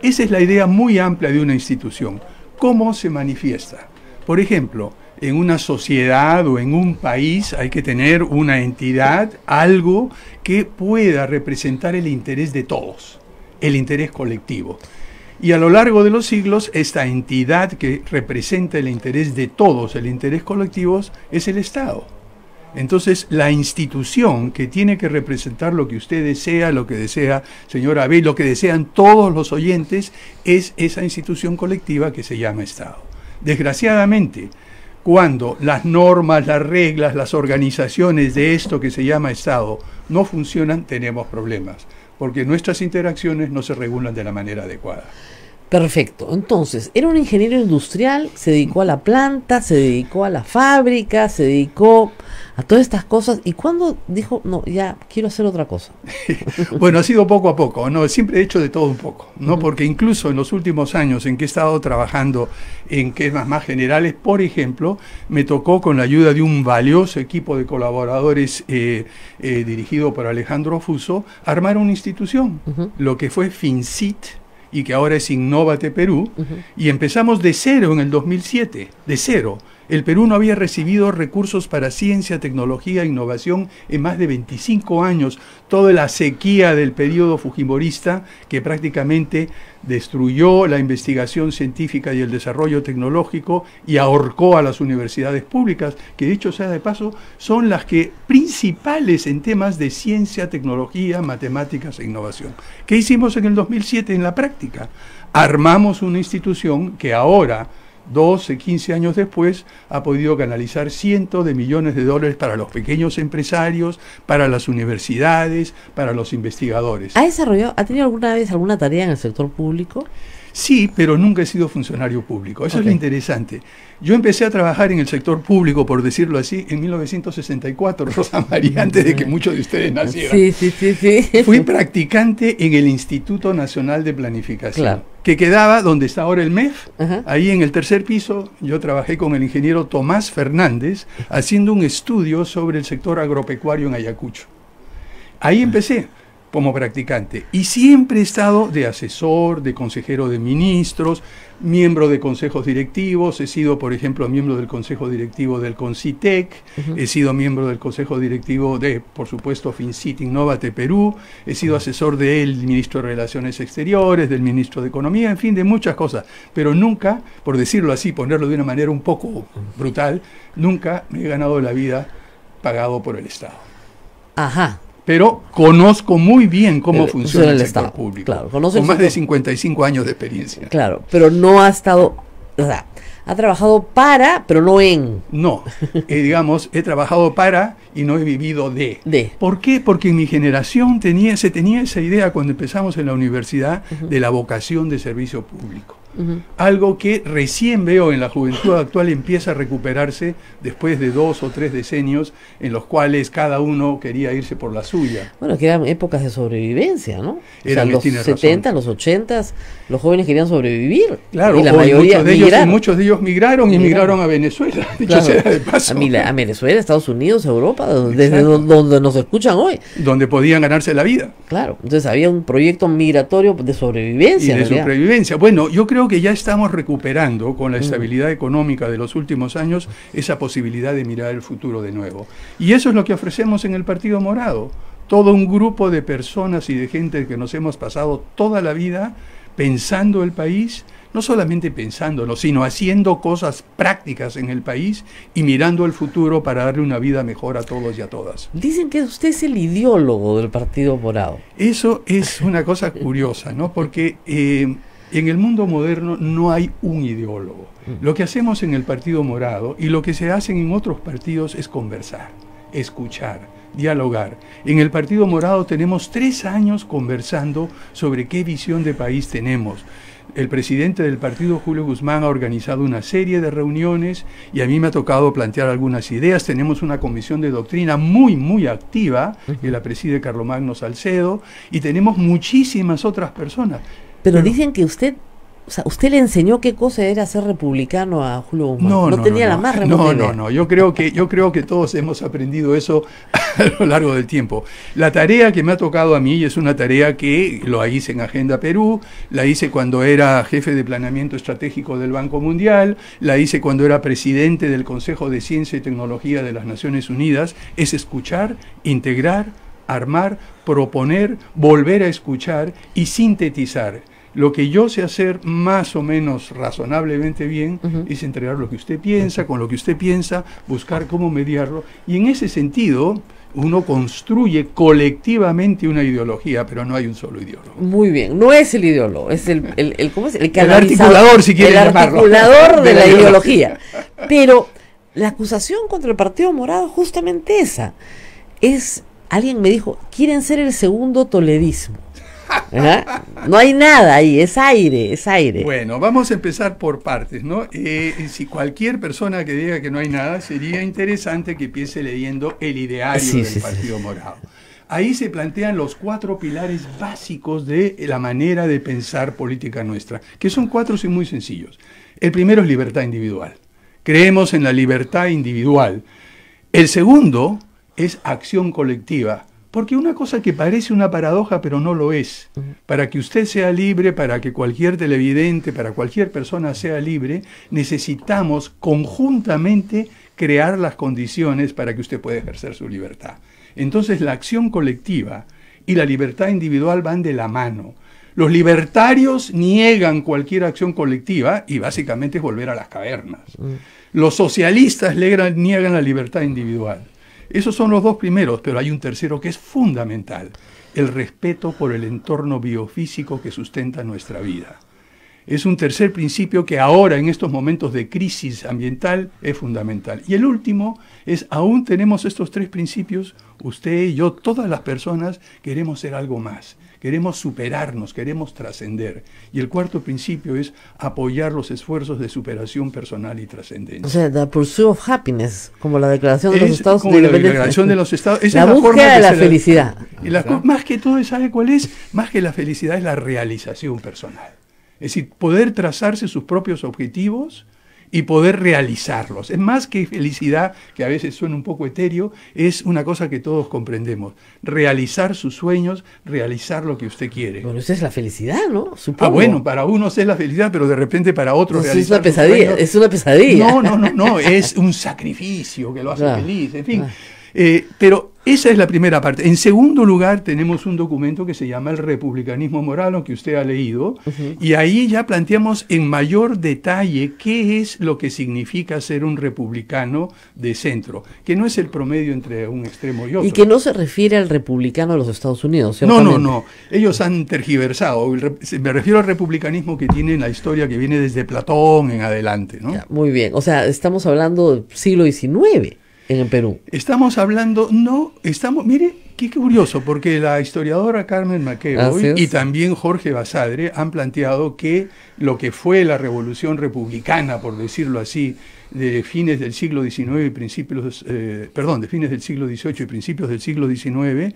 Esa es la idea muy amplia de una institución. ¿Cómo se manifiesta? Por ejemplo, en una sociedad o en un país hay que tener una entidad, algo que pueda representar el interés de todos, el interés colectivo. Y a lo largo de los siglos, esta entidad que representa el interés de todos, el interés colectivo, es el Estado. Entonces, la institución que tiene que representar lo que usted desea, lo que desea señora B, lo que desean todos los oyentes, es esa institución colectiva que se llama Estado. Desgraciadamente, cuando las normas, las reglas, las organizaciones de esto que se llama Estado no funcionan, tenemos problemas, porque nuestras interacciones no se regulan de la manera adecuada. Perfecto. Entonces, era un ingeniero industrial, se dedicó a la planta, se dedicó a la fábrica, se dedicó a todas estas cosas. ¿Y cuándo dijo, no, ya quiero hacer otra cosa? Bueno, ha sido poco a poco, ¿no? Siempre he hecho de todo un poco, ¿no? Porque incluso en los últimos años en que he estado trabajando en temas más generales, por ejemplo, me tocó con la ayuda de un valioso equipo de colaboradores dirigido por Alejandro Fuso, armar una institución, lo que fue FinCit, y que ahora es Innovate Perú, y empezamos de cero en el 2007, de cero. El Perú no había recibido recursos para ciencia, tecnología e innovación en más de 25 años, toda la sequía del periodo fujimorista que prácticamente destruyó la investigación científica y el desarrollo tecnológico y ahorcó a las universidades públicas, que dicho sea de paso, son las que principales en temas de ciencia, tecnología, matemáticas e innovación. ¿Qué hicimos en el 2007 en la práctica? Armamos una institución que ahora, 12, 15 años después, ha podido canalizar cientos de millones de dólares para los pequeños empresarios, para las universidades, para los investigadores. ¿Ha tenido alguna vez alguna tarea en el sector público? Sí, pero nunca he sido funcionario público. Eso es lo interesante. Yo empecé a trabajar en el sector público, por decirlo así, en 1964, Rosa María, antes de que muchos de ustedes nacieran. Sí. Fui practicante en el Instituto Nacional de Planificación, claro, que quedaba donde está ahora el MEF. Ahí en el tercer piso. Yo trabajé con el ingeniero Tomás Fernández haciendo un estudio sobre el sector agropecuario en Ayacucho. Ahí empecé como practicante, y siempre he estado de asesor, de consejero de ministros, miembro de consejos directivos. He sido, por ejemplo, miembro del consejo directivo del CONCITEC, he sido miembro del consejo directivo de, por supuesto, FinCit Innovate Perú, he sido asesor del ministro de Relaciones Exteriores, del ministro de Economía, en fin, de muchas cosas, pero nunca, por decirlo así, ponerlo de una manera un poco brutal, nunca me he ganado la vida pagado por el Estado. Pero conozco muy bien cómo funciona el sector Estado público, claro, con más de 55 años de experiencia. Claro, pero no ha estado, o sea, ha trabajado para, pero no en. No, digamos, he trabajado para y no he vivido de. ¿Por qué? Porque en mi generación se tenía esa idea cuando empezamos en la universidad de la vocación de servicio público. Algo que recién veo en la juventud actual empieza a recuperarse después de 2 o 3 decenios en los cuales cada uno quería irse por la suya. Bueno, que eran épocas de sobrevivencia, ¿no? Los tiene 70, razón. los 80, los jóvenes querían sobrevivir. Claro, y la mayoría muchos de ellos migraron a Venezuela, dicho sea de paso. A Venezuela, Estados Unidos, Europa, desde donde nos escuchan hoy. Donde podían ganarse la vida. Claro, entonces había un proyecto migratorio de sobrevivencia. Y de supervivencia. Bueno, yo creo que ya estamos recuperando con la estabilidad económica de los últimos años esa posibilidad de mirar el futuro de nuevo. Y eso es lo que ofrecemos en el Partido Morado. Todo un grupo de personas y de gente que nos hemos pasado toda la vida pensando el país, no solamente pensándolo, sino haciendo cosas prácticas en el país y mirando el futuro para darle una vida mejor a todos y a todas. Dicen que usted es el ideólogo del Partido Morado. Eso es una cosa curiosa, ¿no? Porque en el mundo moderno no hay un ideólogo. Lo que hacemos en el Partido Morado y lo que se hace en otros partidos es conversar, escuchar, dialogar. En el Partido Morado tenemos 3 años conversando sobre qué visión de país tenemos. El presidente del partido, Julio Guzmán, ha organizado una serie de reuniones y a mí me ha tocado plantear algunas ideas. Tenemos una comisión de doctrina muy, muy activa, que la preside Carlomagno Salcedo, y tenemos muchísimas otras personas. Pero dicen que usted, o sea, usted le enseñó qué cosa era ser republicano a Julio Guzmán. No tenía la más remota idea. No. Yo creo que todos hemos aprendido eso a lo largo del tiempo. La tarea que me ha tocado a mí es una tarea que lo hice en Agenda Perú, la hice cuando era jefe de planeamiento estratégico del Banco Mundial, la hice cuando era presidente del Consejo de Ciencia y Tecnología de las Naciones Unidas. Es escuchar, integrar, armar, proponer, volver a escuchar y sintetizar. Lo que yo sé hacer más o menos razonablemente bien es entregar lo que usted piensa, con lo que usted piensa, buscar cómo mediarlo. Y en ese sentido, uno construye colectivamente una ideología, pero no hay un solo ideólogo. Muy bien, no es el ideólogo, es ¿cómo es? El articulador, si quiere llamarlo. El articulador de la ideología. Pero la acusación contra el Partido Morado es justamente esa. Alguien me dijo, quieren ser el segundo toledismo. ¿Verdad? No hay nada ahí, es aire. Bueno, vamos a empezar por partes, ¿no? Si cualquier persona que diga que no hay nada, sería interesante que empiece leyendo el ideario del Partido Morado. Ahí se plantean los 4 pilares básicos de la manera de pensar política nuestra, que son 4 y muy sencillos. El primero es libertad individual. Creemos en la libertad individual. El segundo es acción colectiva. Porque una cosa que parece una paradoja, pero no lo es. Para que usted sea libre, para que cualquier televidente, para cualquier persona sea libre, necesitamos conjuntamente crear las condiciones para que usted pueda ejercer su libertad. Entonces la acción colectiva y la libertad individual van de la mano. Los libertarios niegan cualquier acción colectiva y básicamente es volver a las cavernas. Los socialistas niegan la libertad individual. Esos son los 2 primeros, pero hay un tercero que es fundamental, el respeto por el entorno biofísico que sustenta nuestra vida. Es un tercer principio que ahora, en estos momentos de crisis ambiental, es fundamental. Y el último es, aún tenemos estos 3 principios, usted y yo, todas las personas, queremos ser algo más. Queremos superarnos, queremos trascender. Y el cuarto principio es apoyar los esfuerzos de superación personal y trascendencia. O sea, the pursuit of happiness, como la Declaración de los Estados Unidos. Como la Declaración de los Estados Unidos. La búsqueda de la felicidad. Más que todo, ¿sabe cuál es? Más que la felicidad es la realización personal. Es decir, poder trazarse sus propios objetivos y poder realizarlos. Es más que felicidad, que a veces suena un poco etéreo, es una cosa que todos comprendemos. Realizar sus sueños, realizar lo que usted quiere. Bueno, esa es la felicidad, ¿no? Supongo. Bueno, para unos es la felicidad, pero de repente para otros realizar es una pesadilla, sueños, es una pesadilla. No, es un sacrificio que lo hace feliz, en fin. Pero esa es la primera parte. En segundo lugar, tenemos un documento que se llama El Republicanismo Moral, que usted ha leído, y ahí ya planteamos en mayor detalle qué es lo que significa ser un republicano de centro, que no es el promedio entre un extremo y otro. Y que no se refiere al republicano de los Estados Unidos, ¿ciertamente? No. Ellos han tergiversado. Me refiero al republicanismo que tiene la historia que viene desde Platón en adelante, ¿no? Ya, muy bien. O sea, estamos hablando del siglo XIX. En el Perú. Mire, qué curioso, porque la historiadora Carmen McEvoy y también Jorge Basadre han planteado que lo que fue la revolución republicana, por decirlo así, de fines del siglo XIX y principios, de fines del siglo XVIII y principios del siglo XIX,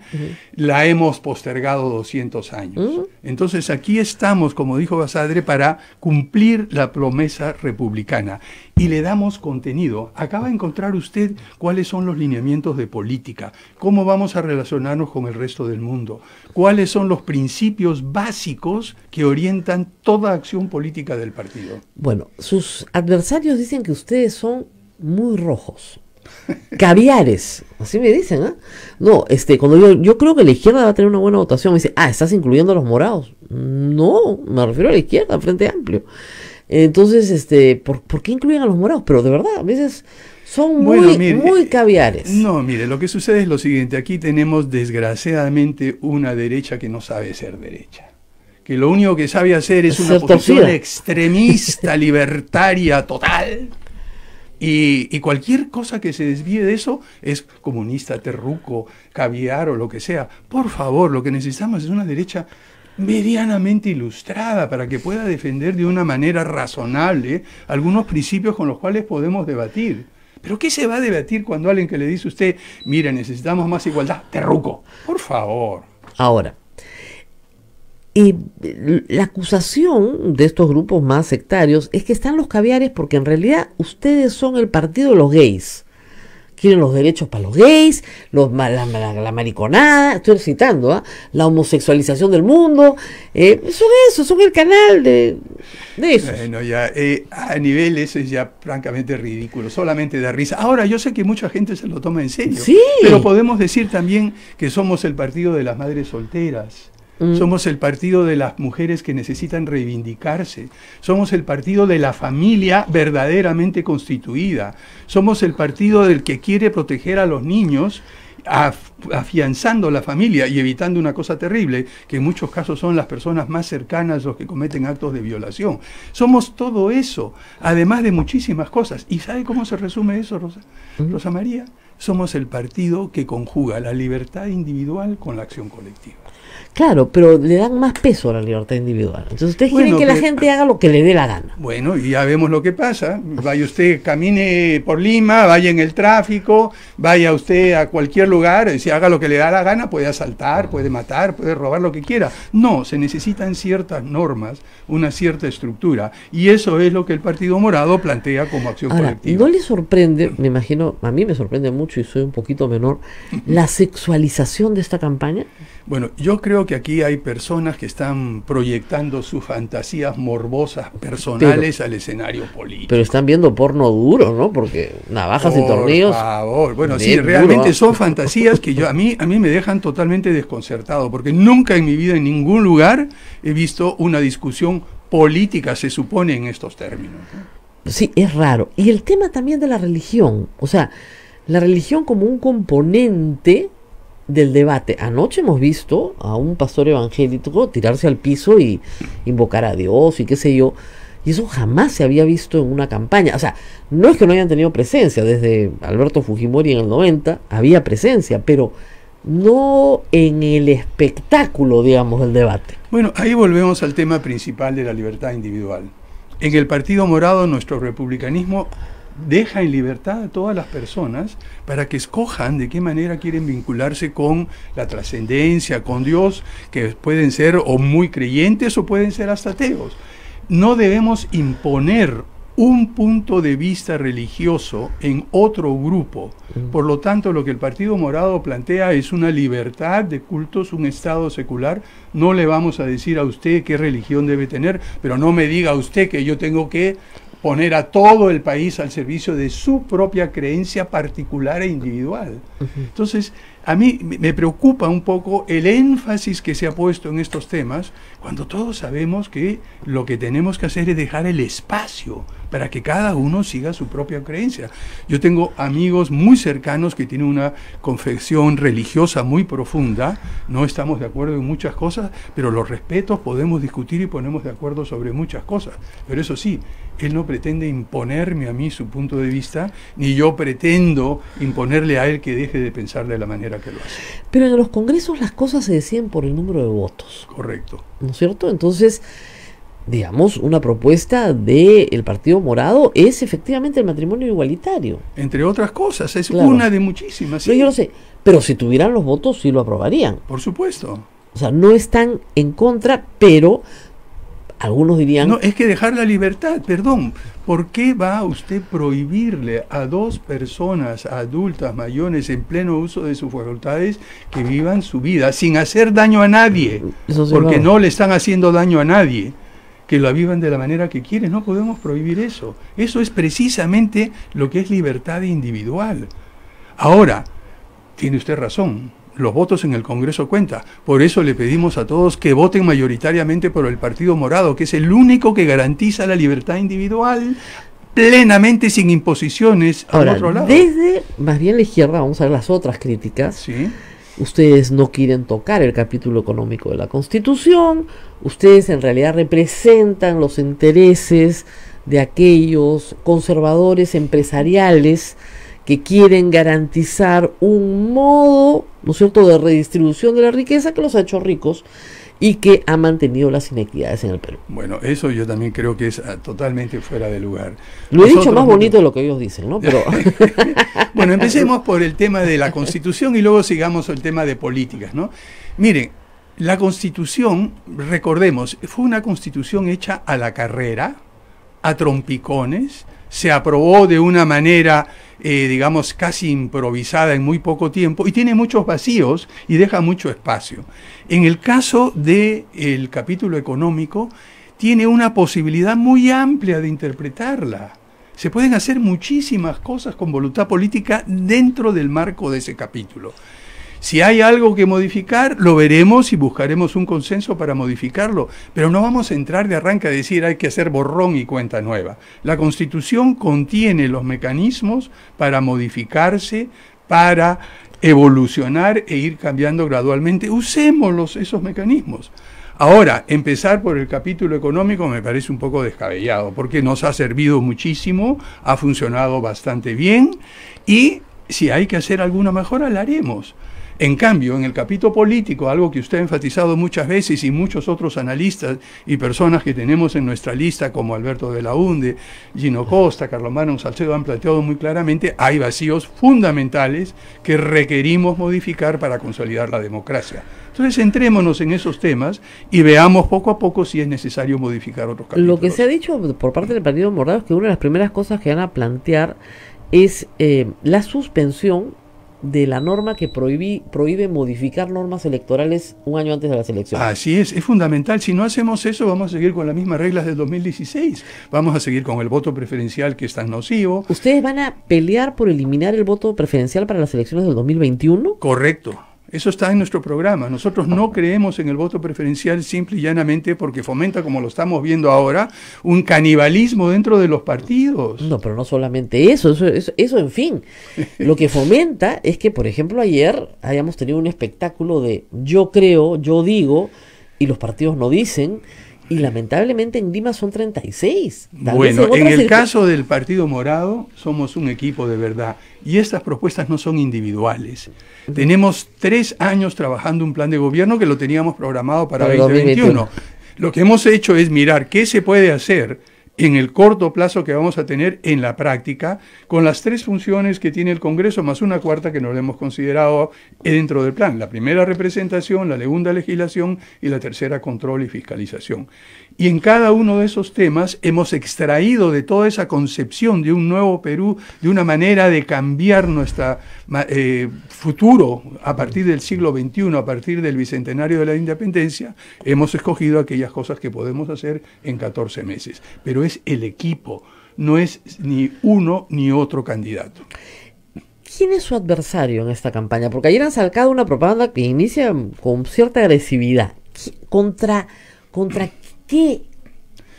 la hemos postergado 200 años. Entonces aquí estamos, como dijo Basadre, para cumplir la promesa republicana. Y le damos contenido. Acaba de encontrar usted cuáles son los lineamientos de política, cómo vamos a relacionarnos con el resto del mundo, cuáles son los principios básicos que orientan toda acción política del partido. Bueno, sus adversarios dicen que ustedes son muy rojos, caviares, así me dicen, ¿eh? No, cuando yo creo que la izquierda va a tener una buena votación, me dice, ¿estás incluyendo a los morados? No, me refiero a la izquierda, Frente Amplio. Entonces, ¿por qué incluyen a los morados? Pero de verdad, a veces son muy caviares. No, mire, lo que sucede es lo siguiente. Aquí tenemos, desgraciadamente, una derecha que no sabe ser derecha. Que lo único que sabe hacer es una posición extremista, libertaria, total. Y cualquier cosa que se desvíe de eso es comunista, terruco, caviar o lo que sea. Por favor, lo que necesitamos es una derecha medianamente ilustrada para que pueda defender de una manera razonable algunos principios con los cuales podemos debatir. ¿Pero qué se va a debatir cuando alguien que le dice a usted, mire, necesitamos más igualdad? Terruco, por favor. Ahora, la acusación de estos grupos más sectarios es que están los caviares porque en realidad ustedes son el partido de los gays. Quieren los derechos para los gays, la mariconada, estoy citando, la homosexualización del mundo. Son el canal de eso. Bueno, ya a nivel eso es ya francamente ridículo, solamente da risa. Ahora, yo sé que mucha gente se lo toma en serio, sí, pero podemos decir también que somos el partido de las madres solteras. Somos el partido de las mujeres que necesitan reivindicarse. Somos el partido de la familia verdaderamente constituida. Somos el partido del que quiere proteger a los niños, afianzando la familia y evitando una cosa terrible, que en muchos casos son las personas más cercanas los que cometen actos de violación. Somos todo eso, además de muchísimas cosas. ¿Y sabe cómo se resume eso, Rosa María? Somos el partido que conjuga la libertad individual con la acción colectiva. Claro, pero le dan más peso a la libertad individual. Entonces ustedes quieren que la gente haga lo que le dé la gana. Bueno, y ya vemos lo que pasa. Vaya usted, camine por Lima, vaya en el tráfico, vaya usted a cualquier lugar, si haga lo que le da la gana, puede asaltar, puede matar, puede robar lo que quiera. No, se necesitan ciertas normas, una cierta estructura. Y eso es lo que el Partido Morado plantea como acción colectiva. ¿No le sorprende, me imagino, a mí me sorprende mucho y soy un poquito menor, la sexualización de esta campaña? Bueno, yo creo que aquí hay personas que están proyectando sus fantasías morbosas personales al escenario político. Pero están viendo porno duro, ¿no? Porque navajas y tornillos... Por favor, bueno, sí, realmente son fantasías que a mí me dejan totalmente desconcertado, porque nunca en mi vida, en ningún lugar, he visto una discusión política, se supone, en estos términos, ¿no? Sí, es raro. Y el tema también de la religión, o sea, la religión como un componente del debate. Anoche hemos visto a un pastor evangélico tirarse al piso y invocar a Dios y qué sé yo, y eso jamás se había visto en una campaña. O sea, no es que no hayan tenido presencia, desde Alberto Fujimori en el 90 había presencia, pero no en el espectáculo, digamos, del debate. Bueno, ahí volvemos al tema principal de la libertad individual. En el Partido Morado, nuestro republicanismo deja en libertad a todas las personas para que escojan de qué manera quieren vincularse con la trascendencia, con Dios, que pueden ser o muy creyentes o pueden ser hasta ateos. No debemos imponer un punto de vista religioso en otro grupo. Por lo tanto, lo que el Partido Morado plantea es una libertad de cultos, un Estado secular. No le vamos a decir a usted qué religión debe tener, pero no me diga usted que yo tengo que poner a todo el país al servicio de su propia creencia particular e individual. Entonces, a mí me preocupa un poco el énfasis que se ha puesto en estos temas, cuando todos sabemos que lo que tenemos que hacer es dejar el espacio para que cada uno siga su propia creencia. Yo tengo amigos muy cercanos que tienen una confesión religiosa muy profunda, no estamos de acuerdo en muchas cosas, pero los respetos, podemos discutir y ponernos de acuerdo sobre muchas cosas. Pero eso sí, él no pretende imponerme a mí su punto de vista, ni yo pretendo imponerle a él que deje de pensar de la manera que lo hace. Pero en los congresos las cosas se deciden por el número de votos. Correcto. ¿No es cierto? Entonces, digamos, una propuesta del Partido Morado es efectivamente el matrimonio igualitario. Entre otras cosas, es claro, una de muchísimas. Sí. Pero yo lo sé, pero si tuvieran los votos sí lo aprobarían. Por supuesto. O sea, no están en contra, pero algunos dirían... No, es que dejar la libertad, perdón. ¿Por qué va usted a prohibirle a dos personas adultas, mayores, en pleno uso de sus facultades, que vivan su vida sin hacer daño a nadie? Eso sí, porque claro, no le están haciendo daño a nadie. Que lo vivan de la manera que quieren. No podemos prohibir eso. Eso es precisamente lo que es libertad individual. Ahora, tiene usted razón. Los votos en el Congreso cuentan. Por eso le pedimos a todos que voten mayoritariamente por el Partido Morado, que es el único que garantiza la libertad individual plenamente, sin imposiciones al otro lado. Desde más bien la izquierda, vamos a ver las otras críticas. Sí. Ustedes no quieren tocar el capítulo económico de la Constitución, ustedes en realidad representan los intereses de aquellos conservadores empresariales que quieren garantizar un modo, ¿no es cierto?, de redistribución de la riqueza que los ha hecho ricos y que ha mantenido las inequidades en el Perú. Bueno, eso yo también creo que es totalmente fuera de lugar. Lo he dicho más bonito de lo que ellos dicen, ¿no? Pero bueno, empecemos por el tema de la Constitución y luego sigamos el tema de políticas, ¿no? Miren, la Constitución, recordemos, fue una Constitución hecha a la carrera, a trompicones, se aprobó de una manera, digamos, casi improvisada en muy poco tiempo y tiene muchos vacíos y deja mucho espacio. En el caso del capítulo económico, tiene una posibilidad muy amplia de interpretarla. Se pueden hacer muchísimas cosas con voluntad política dentro del marco de ese capítulo. Si hay algo que modificar, lo veremos y buscaremos un consenso para modificarlo, pero no vamos a entrar de arranque a decir hay que hacer borrón y cuenta nueva. La Constitución contiene los mecanismos para modificarse, para evolucionar e ir cambiando gradualmente. Usémoslos, esos mecanismos. Ahora, empezar por el capítulo económico me parece un poco descabellado, porque nos ha servido muchísimo, ha funcionado bastante bien, y si hay que hacer alguna mejora, la haremos. En cambio, en el capítulo político, algo que usted ha enfatizado muchas veces y muchos otros analistas y personas que tenemos en nuestra lista, como Alberto de la Hunde, Gino Costa, Carlomagno Salcedo, han planteado muy claramente, hay vacíos fundamentales que requerimos modificar para consolidar la democracia. Entonces, centrémonos en esos temas y veamos poco a poco si es necesario modificar otros capítulos. Lo que se ha dicho por parte del Partido Morado es que una de las primeras cosas que van a plantear es la suspensión de la norma que prohíbe modificar normas electorales un año antes de las elecciones. Así es fundamental. Si no hacemos eso, vamos a seguir con las mismas reglas del 2016. Vamos a seguir con el voto preferencial, que es tan nocivo. ¿Ustedes van a pelear por eliminar el voto preferencial para las elecciones del 2021? Correcto. Eso está en nuestro programa. Nosotros no creemos en el voto preferencial simple y llanamente porque fomenta, como lo estamos viendo ahora, un canibalismo dentro de los partidos. No, pero no solamente eso, en fin. Lo que fomenta es que, por ejemplo, ayer hayamos tenido un espectáculo de yo creo, yo digo, y los partidos no dicen, y lamentablemente en Lima son 36. Bueno, en el caso del Partido Morado, somos un equipo de verdad. Y estas propuestas no son individuales. Tenemos 3 años trabajando un plan de gobierno que lo teníamos programado para 2021. Lo que hemos hecho es mirar qué se puede hacer en el corto plazo que vamos a tener en la práctica, con las 3 funciones que tiene el Congreso, más una cuarta que no lo hemos considerado dentro del plan. La primera, representación; la segunda, legislación; y la tercera, control y fiscalización. Y en cada uno de esos temas hemos extraído de toda esa concepción de un nuevo Perú, de una manera de cambiar nuestro futuro a partir del siglo XXI, a partir del bicentenario de la independencia, hemos escogido aquellas cosas que podemos hacer en 14 meses. Pero es el equipo, no es ni uno ni otro candidato. ¿Quién es su adversario en esta campaña? Porque ayer han sacado una propaganda que inicia con cierta agresividad. ¿Contra qué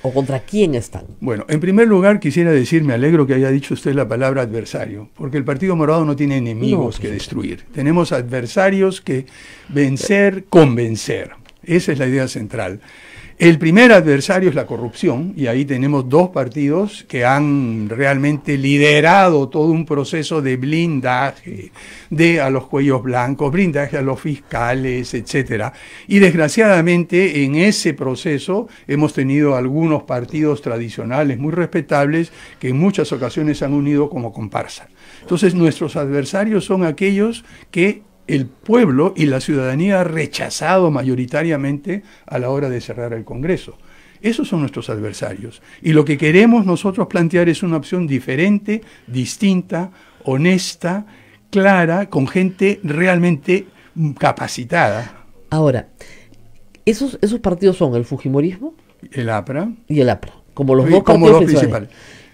o contra quién están? Bueno, en primer lugar quisiera decir, me alegro que haya dicho usted la palabra adversario, porque el Partido Morado no tiene enemigos que destruir. Tenemos adversarios que vencer, convencer. Esa es la idea central. El primer adversario es la corrupción, y ahí tenemos 2 partidos que han realmente liderado todo un proceso de blindaje a los cuellos blancos, blindaje a los fiscales, etcétera. Y desgraciadamente en ese proceso hemos tenido algunos partidos tradicionales muy respetables que en muchas ocasiones se han unido como comparsa. Entonces nuestros adversarios son aquellos que el pueblo y la ciudadanía ha rechazado mayoritariamente a la hora de cerrar el Congreso. Esos son nuestros adversarios. Y lo que queremos nosotros plantear es una opción diferente, distinta, honesta, clara, con gente realmente capacitada. Ahora, esos partidos son el Fujimorismo, el APRA y el APRA, como los dos partidos principales.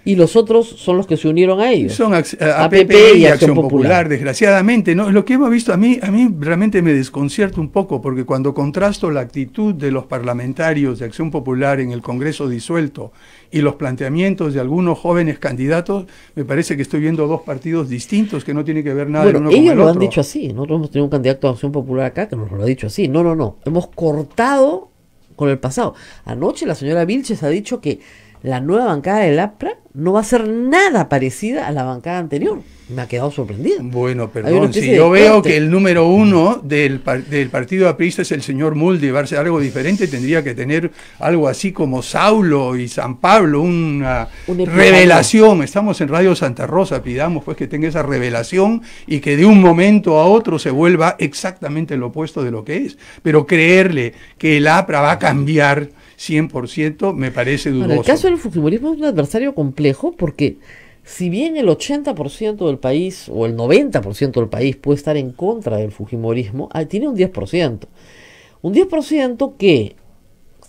Y los otros son los que se unieron a ellos. Son APP y Acción Popular, desgraciadamente, ¿no? Lo que hemos visto a mí realmente me desconcierta un poco, porque cuando contrasto la actitud de los parlamentarios de Acción Popular en el Congreso disuelto y los planteamientos de algunos jóvenes candidatos, me parece que estoy viendo 2 partidos distintos que no tienen que ver nada el uno con el otro. Ellos lo han dicho así. Nosotros hemos tenido un candidato de Acción Popular acá que nos lo ha dicho así. No. Hemos cortado con el pasado. Anoche la señora Vilches ha dicho que la nueva bancada del APRA no va a ser nada parecida a la bancada anterior. Me ha quedado sorprendido. Bueno, Hay una perdón, especie si de yo veo corte. que el número uno del partido aprista es el señor Mull, de llevarse algo diferente, tendría que tener algo así como Saulo y San Pablo, una revelación. Estamos en Radio Santa Rosa, pidamos pues que tenga esa revelación y que de un momento a otro se vuelva exactamente lo opuesto de lo que es. Pero creerle que el APRA va a cambiar 100% me parece dudoso. Bueno, el caso del fujimorismo es un adversario complejo porque si bien el 80% del país o el 90% del país puede estar en contra del fujimorismo, tiene un 10%. Un 10% que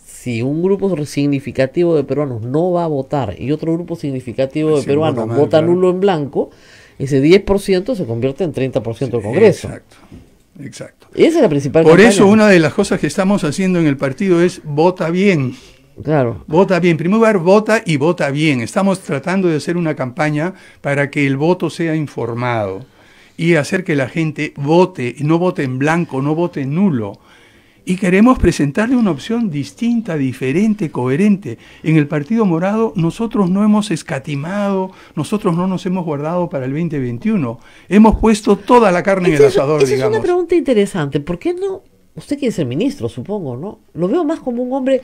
si un grupo significativo de peruanos no va a votar y otro grupo significativo de Sí, peruanos vota mal, vota claro. nulo en blanco, ese 10% se convierte en 30% del Congreso. Exacto, exacto. Esa es la principal Por campaña. eso una de las cosas que estamos haciendo en el partido es vota bien. Claro. Vota bien. En primer lugar, vota y vota bien. Estamos tratando de hacer una campaña para que el voto sea informado y hacer que la gente vote, y no vote en blanco, no vote nulo. Y queremos presentarle una opción distinta, diferente, coherente. En el Partido Morado nosotros no hemos escatimado, nosotros no nos hemos guardado para el 2021. Hemos puesto toda la carne en el asador, Esa es digamos. una pregunta interesante. ¿Por qué no? Usted quiere ser ministro, supongo, ¿no? Lo veo más como un hombre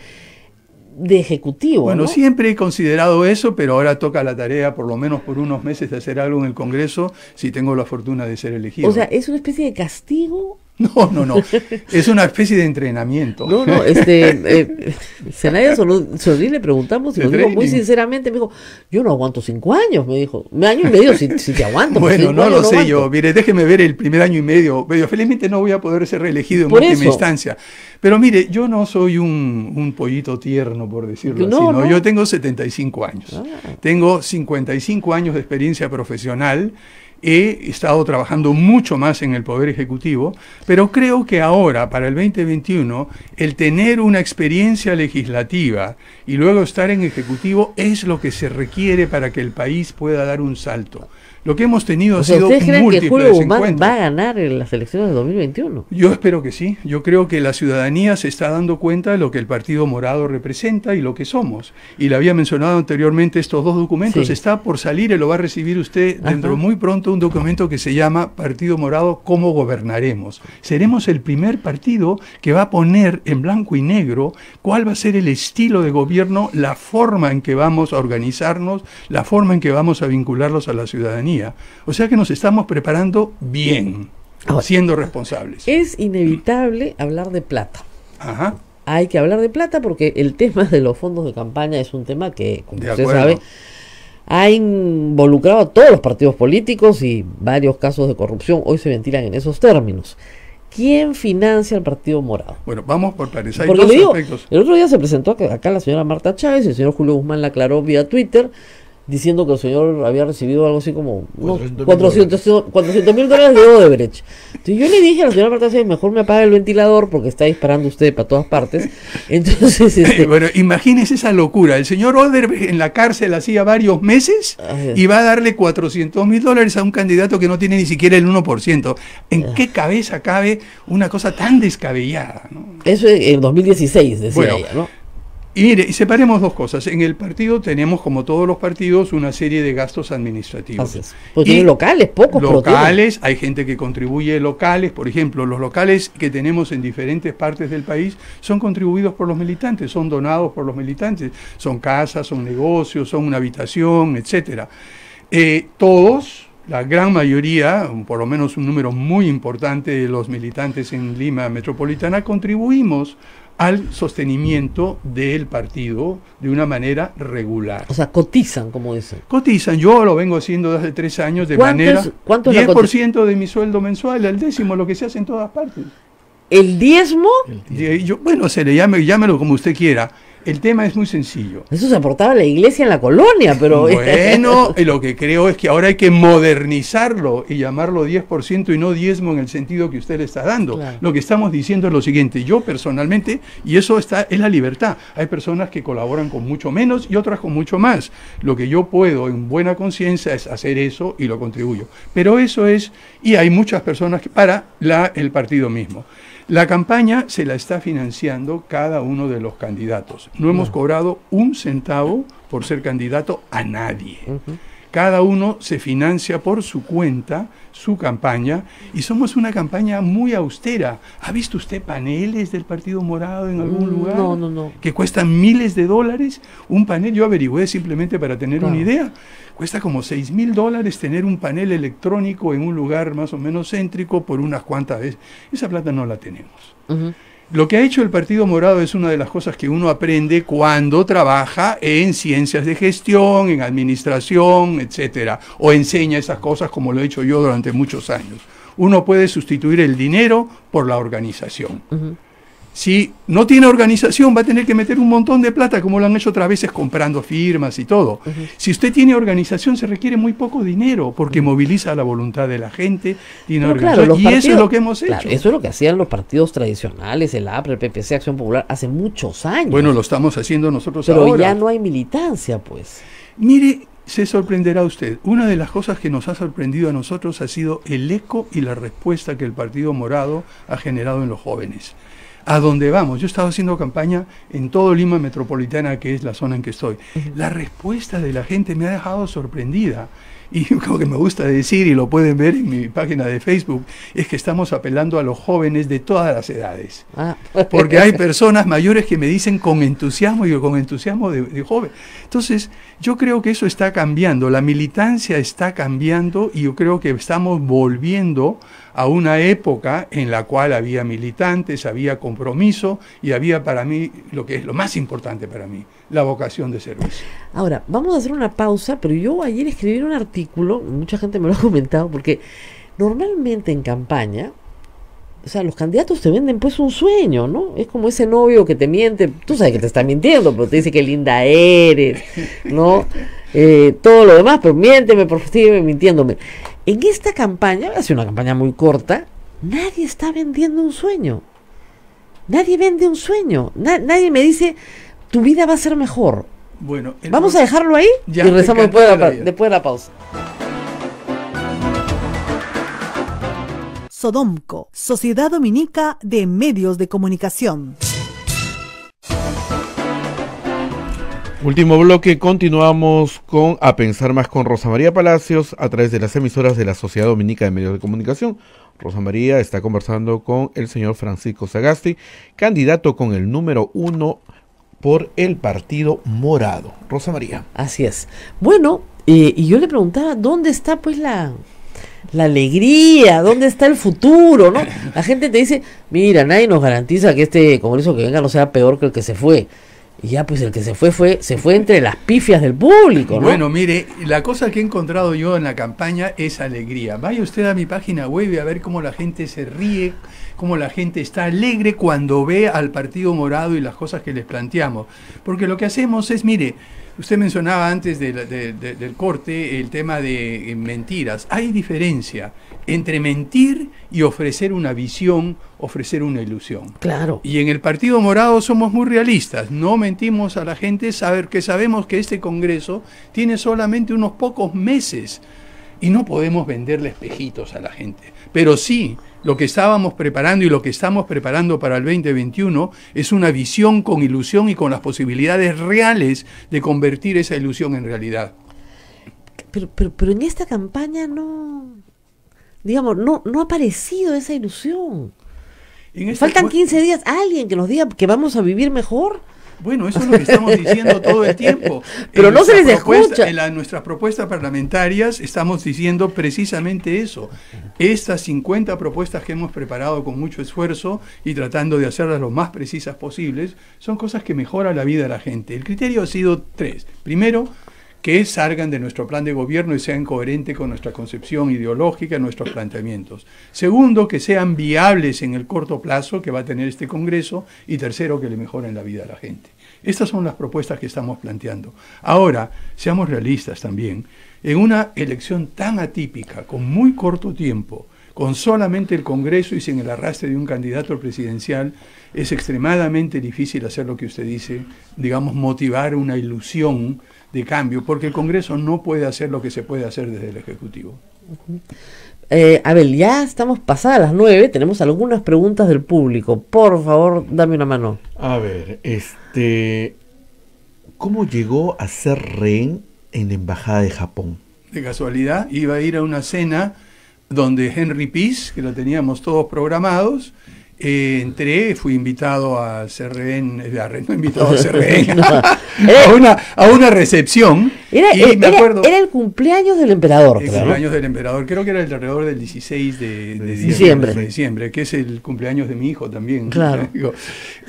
de ejecutivo. Bueno, ¿no? siempre he considerado eso, pero ahora toca la tarea, por lo menos por unos meses, de hacer algo en el Congreso, si tengo la fortuna de ser elegido. O sea, es una especie de castigo. No. Es una especie de entrenamiento. No, Zenaida Solís le preguntamos y De lo digo muy training. sinceramente, me dijo, yo no aguanto 5 años, me dijo. Un año y medio si te aguanto. Bueno, 5 no años lo sé aguanto. yo. Mire, déjeme ver el primer año y medio. Pero felizmente no voy a poder ser reelegido en Por última eso. instancia. Pero mire, yo no soy un pollito tierno, por decirlo No, así. ¿no? no. Yo tengo 75 años. Ah. Tengo 55 años de experiencia profesional. He estado trabajando mucho más en el Poder Ejecutivo, pero creo que ahora, para el 2021, el tener una experiencia legislativa y luego estar en Ejecutivo es lo que se requiere para que el país pueda dar un salto. Lo que hemos tenido O ha sea, sido ¿ustedes creen que múltiples Julio Guzmán encuentros. va a ganar en las elecciones de 2021? Yo espero que sí. Yo creo que la ciudadanía se está dando cuenta de lo que el Partido Morado representa y lo que somos. Y le había mencionado anteriormente estos dos documentos. Sí. Está por salir y lo va a recibir usted dentro Ajá. muy pronto un documento que se llama Partido Morado, ¿cómo gobernaremos? Seremos el primer partido que va a poner en blanco y negro cuál va a ser el estilo de gobierno, la forma en que vamos a organizarnos, la forma en que vamos a vincularlos a la ciudadanía. O sea que nos estamos preparando bien, Ahora, siendo responsables. Es inevitable hablar de plata. Ajá. Hay que hablar de plata porque el tema de los fondos de campaña es un tema que, como De usted acuerdo. sabe, ha involucrado a todos los partidos políticos y varios casos de corrupción hoy se ventilan en esos términos. ¿Quién financia al Partido Morado? Bueno, vamos por partes. Hay Porque dos le digo, aspectos. el otro día se presentó acá la señora Marta Chávez y el señor Julio Guzmán la aclaró vía Twitter diciendo que el señor había recibido algo así como unos 400.000 dólares de Odebrecht. Entonces yo le dije a la señora Marta Chávez, mejor me apaga el ventilador porque está disparando usted para todas partes. Entonces, Bueno, imagínese esa locura. El señor Odebrecht en la cárcel hacía varios meses Ay. y va a darle 400.000 dólares a un candidato que no tiene ni siquiera el 1%. ¿En qué cabeza cabe una cosa tan descabellada? ¿No? eso en 2016 decía Bueno, ella, ¿no? Y mire, y separemos dos cosas. En el partido tenemos, como todos los partidos, una serie de gastos administrativos. Así es. Pues Y tienen locales, pocos, pero tienen. locales, hay gente que contribuye locales, por ejemplo, los locales que tenemos en diferentes partes del país son contribuidos por los militantes, son donados por los militantes, son casas, son negocios, son una habitación, etcétera. Todos, la gran mayoría, por lo menos un número muy importante de los militantes en Lima Metropolitana, contribuimos al sostenimiento del partido de una manera regular. O sea, cotizan, como dicen. Cotizan, yo lo vengo haciendo desde 3 años de manera ¿Cuánto es la 10% de mi sueldo mensual, al décimo, lo que se hace en todas partes. ¿El diezmo? Bueno, se le llámelo como usted quiera. El tema es muy sencillo. Eso se aportaba a la iglesia en la colonia, pero... Bueno, lo que creo es que ahora hay que modernizarlo y llamarlo 10% y no diezmo en el sentido que usted le está dando. Claro. Lo que estamos diciendo es lo siguiente, yo personalmente, y eso es la libertad, hay personas que colaboran con mucho menos y otras con mucho más. Lo que yo puedo en buena conciencia es hacer eso y lo contribuyo. Pero eso es, y hay muchas personas que para el partido mismo. La campaña se la está financiando cada uno de los candidatos. No hemos cobrado un centavo por ser candidato a nadie. Cada uno se financia por su cuenta, su campaña, y somos una campaña muy austera. ¿Ha visto usted paneles del Partido Morado en algún lugar? No. Que cuestan miles de dólares. Un panel, yo averigüé simplemente para tener una idea, cuesta como $6,000 tener un panel electrónico en un lugar más o menos céntrico por unas cuantas veces. Esa plata no la tenemos. Lo que ha hecho el Partido Morado es una de las cosas que uno aprende cuando trabaja en ciencias de gestión, en administración, etcétera, o enseña esas cosas como lo he hecho yo durante muchos años. Uno puede sustituir el dinero por la organización. Si no tiene organización, va a tener que meter un montón de plata, como lo han hecho otras veces comprando firmas y todo. Si usted tiene organización, se requiere muy poco dinero, porque moviliza la voluntad de la gente, tiene organización, y eso es lo que hemos hecho. Eso es lo que hacían los partidos tradicionales, el APRE, el PPC, Acción Popular, hace muchos años. Bueno, lo estamos haciendo nosotros pero ahora. Pero ya no hay militancia, pues. Mire, se sorprenderá usted. Una de las cosas que nos ha sorprendido a nosotros ha sido el eco y la respuesta que el Partido Morado ha generado en los jóvenes. A donde vamos, yo he estado haciendo campaña en todo Lima Metropolitana, que es la zona en que estoy. La respuesta de la gente me ha dejado sorprendida. Y como que me gusta decir, y lo pueden ver en mi página de Facebook, es que estamos apelando a los jóvenes de todas las edades. Porque hay personas mayores que me dicen con entusiasmo, y con entusiasmo de joven. Entonces, yo creo que eso está cambiando, la militancia está cambiando, y yo creo que estamos volviendo a una época en la cual había militantes, había compromiso, y había para mí, lo que es lo más importante para mí, la vocación de servicio. Ahora, vamos a hacer una pausa, pero yo ayer escribí un artículo, mucha gente me lo ha comentado, porque normalmente en campaña, o sea, los candidatos te venden pues un sueño, ¿no? Es como ese novio que te miente, tú sabes que te está mintiendo, pero te dice que linda eres, ¿no? Todo lo demás, pero miénteme, sigue mintiéndome. En esta campaña, ha sido una campaña muy corta, nadie está vendiendo un sueño. Nadie vende un sueño. Nadie me dice, tu vida va a ser mejor. Bueno, vamos a dejarlo ahí y regresamos después de la pausa. Sodomco, Sociedad Dominica de Medios de Comunicación. Último bloque, continuamos con A Pensar Más con Rosa María Palacios a través de las emisoras de la Sociedad Dominica de Medios de Comunicación. Rosa María está conversando con el señor Francisco Sagasti, candidato con el número 1 por el Partido Morado. Rosa María. Así es. Bueno, y yo le preguntaba, ¿dónde está pues la alegría? ¿Dónde está el futuro? ¿No? La gente te dice, mira, nadie nos garantiza que este congreso que venga no sea peor que el que se fue. Y ya pues el que se fue entre las pifias del público, ¿no? Bueno, mire, la cosa que he encontrado yo en la campaña es alegría. Vaya usted a mi página web y a ver cómo la gente se ríe, cómo la gente está alegre cuando ve al Partido Morado y las cosas que les planteamos. Porque lo que hacemos es, mire, usted mencionaba antes del corte el tema de mentiras. Hay diferencia entre mentir y ofrecer una visión, ofrecer una ilusión. Claro. Y en el Partido Morado somos muy realistas. No mentimos a la gente, sabemos que este Congreso tiene solamente unos pocos meses y no podemos venderle espejitos a la gente. Pero sí, lo que estábamos preparando y lo que estamos preparando para el 2021 es una visión con ilusión y con las posibilidades reales de convertir esa ilusión en realidad. Pero en esta campaña no ha aparecido esa ilusión. Faltan 15 días. ¿Alguien que nos diga que vamos a vivir mejor? Bueno, eso es lo que estamos diciendo todo el tiempo. Pero no se les escucha. En nuestras propuestas parlamentarias estamos diciendo precisamente eso. Estas 50 propuestas que hemos preparado con mucho esfuerzo y tratando de hacerlas lo más precisas posibles, son cosas que mejoran la vida de la gente. El criterio ha sido 3. Primero, que salgan de nuestro plan de gobierno y sean coherentes con nuestra concepción ideológica, nuestros planteamientos. Segundo, que sean viables en el corto plazo que va a tener este Congreso. Y tercero, que le mejoren la vida a la gente. Estas son las propuestas que estamos planteando. Ahora, seamos realistas también. En una elección tan atípica, con muy corto tiempo, con solamente el Congreso y sin el arrastre de un candidato presidencial, es extremadamente difícil hacer lo que usted dice, digamos, motivar una ilusión de cambio, porque el Congreso no puede hacer lo que se puede hacer desde el Ejecutivo. Abel, ya estamos pasadas las 9, tenemos algunas preguntas del público. Por favor, dame una mano. A ver, ¿Cómo llegó a ser rehén en la embajada de Japón? De casualidad, iba a ir a una cena donde Henry Peace, que lo teníamos todos programados, entré, fui invitado a ser rehén, no invitado a ser rehén, a una recepción. Era me acuerdo, el cumpleaños del emperador, el creo, cumpleaños ¿no? del emperador, creo que era alrededor del 16 de diciembre, que es el cumpleaños de mi hijo también. Claro.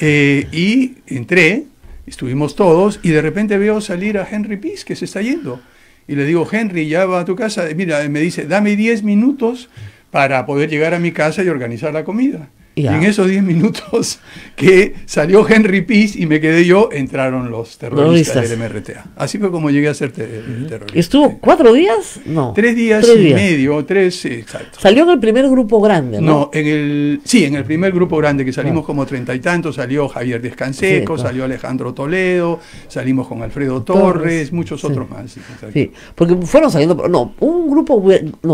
Y entré, estuvimos todos, y de repente veo salir a Henry Peace, que se está yendo. Y le digo, Henry, ya va a tu casa. Mira, me dice, dame 10 minutos para poder llegar a mi casa y organizar la comida. Y en esos 10 minutos que salió Henry Peace y me quedé yo, entraron los terroristas del MRTA. Así fue como llegué a ser terrorista. ¿Estuvo 4 días? No. 3 días y medio, exacto. Salió en el primer grupo grande, ¿no? No, en el primer grupo grande, que salimos como 30 y tantos, salió Javier Descanseco, salió Alejandro Toledo, salimos con Alfredo Torres, muchos otros más. Sí, porque fueron saliendo, un grupo,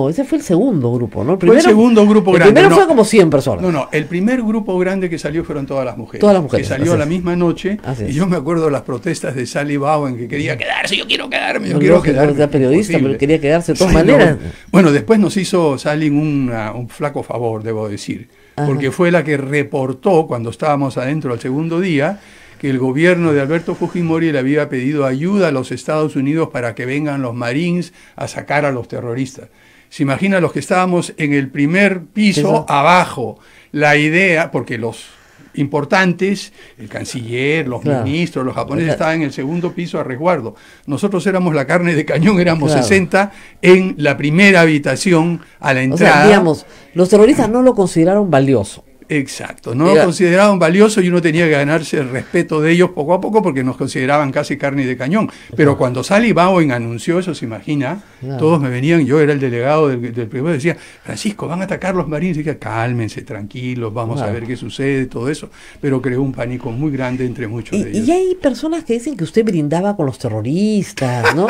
ese fue el segundo grupo, ¿no? Fue el segundo grupo grande. El primero fue como 100 personas. El primer grupo grande que salió fueron todas las mujeres. Todas las mujeres. Que salió la misma noche. Y yo me acuerdo de las protestas de Sally Bowen, que quería quedarse, yo quiero quedarme, yo quiero quedarme. Era periodista, pero quería quedarse de todas maneras. Bueno, después nos hizo Sally un flaco favor, debo decir. Porque fue la que reportó, cuando estábamos adentro al segundo día, que el gobierno de Alberto Fujimori le había pedido ayuda a los Estados Unidos para que vengan los Marines a sacar a los terroristas. Se imagina los que estábamos en el primer piso, abajo, la idea, porque los importantes, el canciller, los ministros, los japoneses estaban en el segundo piso a resguardo. Nosotros éramos la carne de cañón, éramos 60 en la primera habitación a la entrada. O sea, digamos, los terroristas no lo consideraron valioso. Exacto, no lo consideraban valioso y uno tenía que ganarse el respeto de ellos poco a poco porque nos consideraban casi carne de cañón. Pero cuando Sally Bowen anunció eso, se imagina, todos me venían, yo era el delegado del primero, decía, Francisco, van a atacar los marines, y decía, cálmense, tranquilos, vamos a ver qué sucede, todo eso, pero creó un pánico muy grande entre muchos de ellos. Y hay personas que dicen que usted brindaba con los terroristas, ¿no?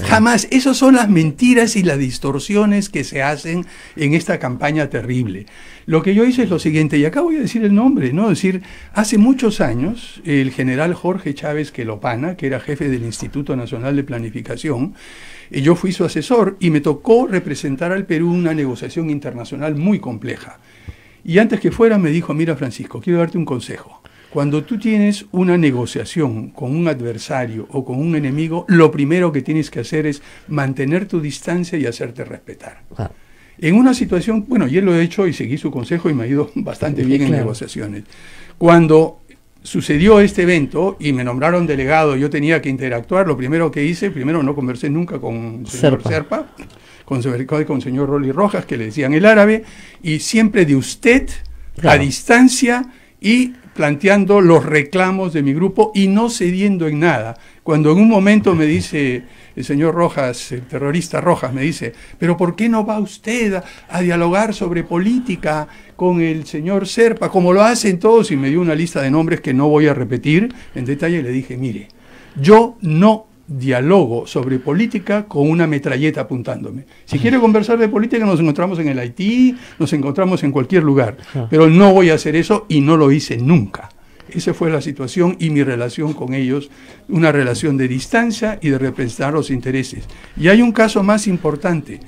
Jamás, esas son las mentiras y las distorsiones que se hacen en esta campaña terrible. Lo que yo hice es lo siguiente, y acá voy a decir el nombre, ¿no? Es decir, hace muchos años, el general Jorge Chávez Quelopana, que era jefe del Instituto Nacional de Planificación, yo fui su asesor y me tocó representar al Perú en una negociación internacional muy compleja. Y antes que fuera me dijo, mira Francisco, quiero darte un consejo. Cuando tú tienes una negociación con un adversario o con un enemigo, lo primero que tienes que hacer es mantener tu distancia y hacerte respetar. En una situación, bueno, yo lo he hecho y seguí su consejo y me ha ido bastante bien en negociaciones. Cuando sucedió este evento y me nombraron delegado, yo tenía que interactuar, lo primero que hice, primero no conversé nunca con señor Serpa, con señor Rolly Rojas, que le decían el árabe, y siempre de usted, a distancia, y planteando los reclamos de mi grupo y no cediendo en nada. Cuando en un momento me dice el señor Rojas, el terrorista Rojas, me dice, pero ¿por qué no va usted a dialogar sobre política con el señor Serpa, como lo hacen todos? Y me dio una lista de nombres que no voy a repetir en detalle, y le dije, mire, yo no dialogo sobre política con una metralleta apuntándome. Si quiere conversar de política, nos encontramos en el Haití, nos encontramos en cualquier lugar, pero no voy a hacer eso y no lo hice nunca. Esa fue la situación y mi relación con ellos, una relación de distancia y de representar los intereses. Y hay un caso más importante.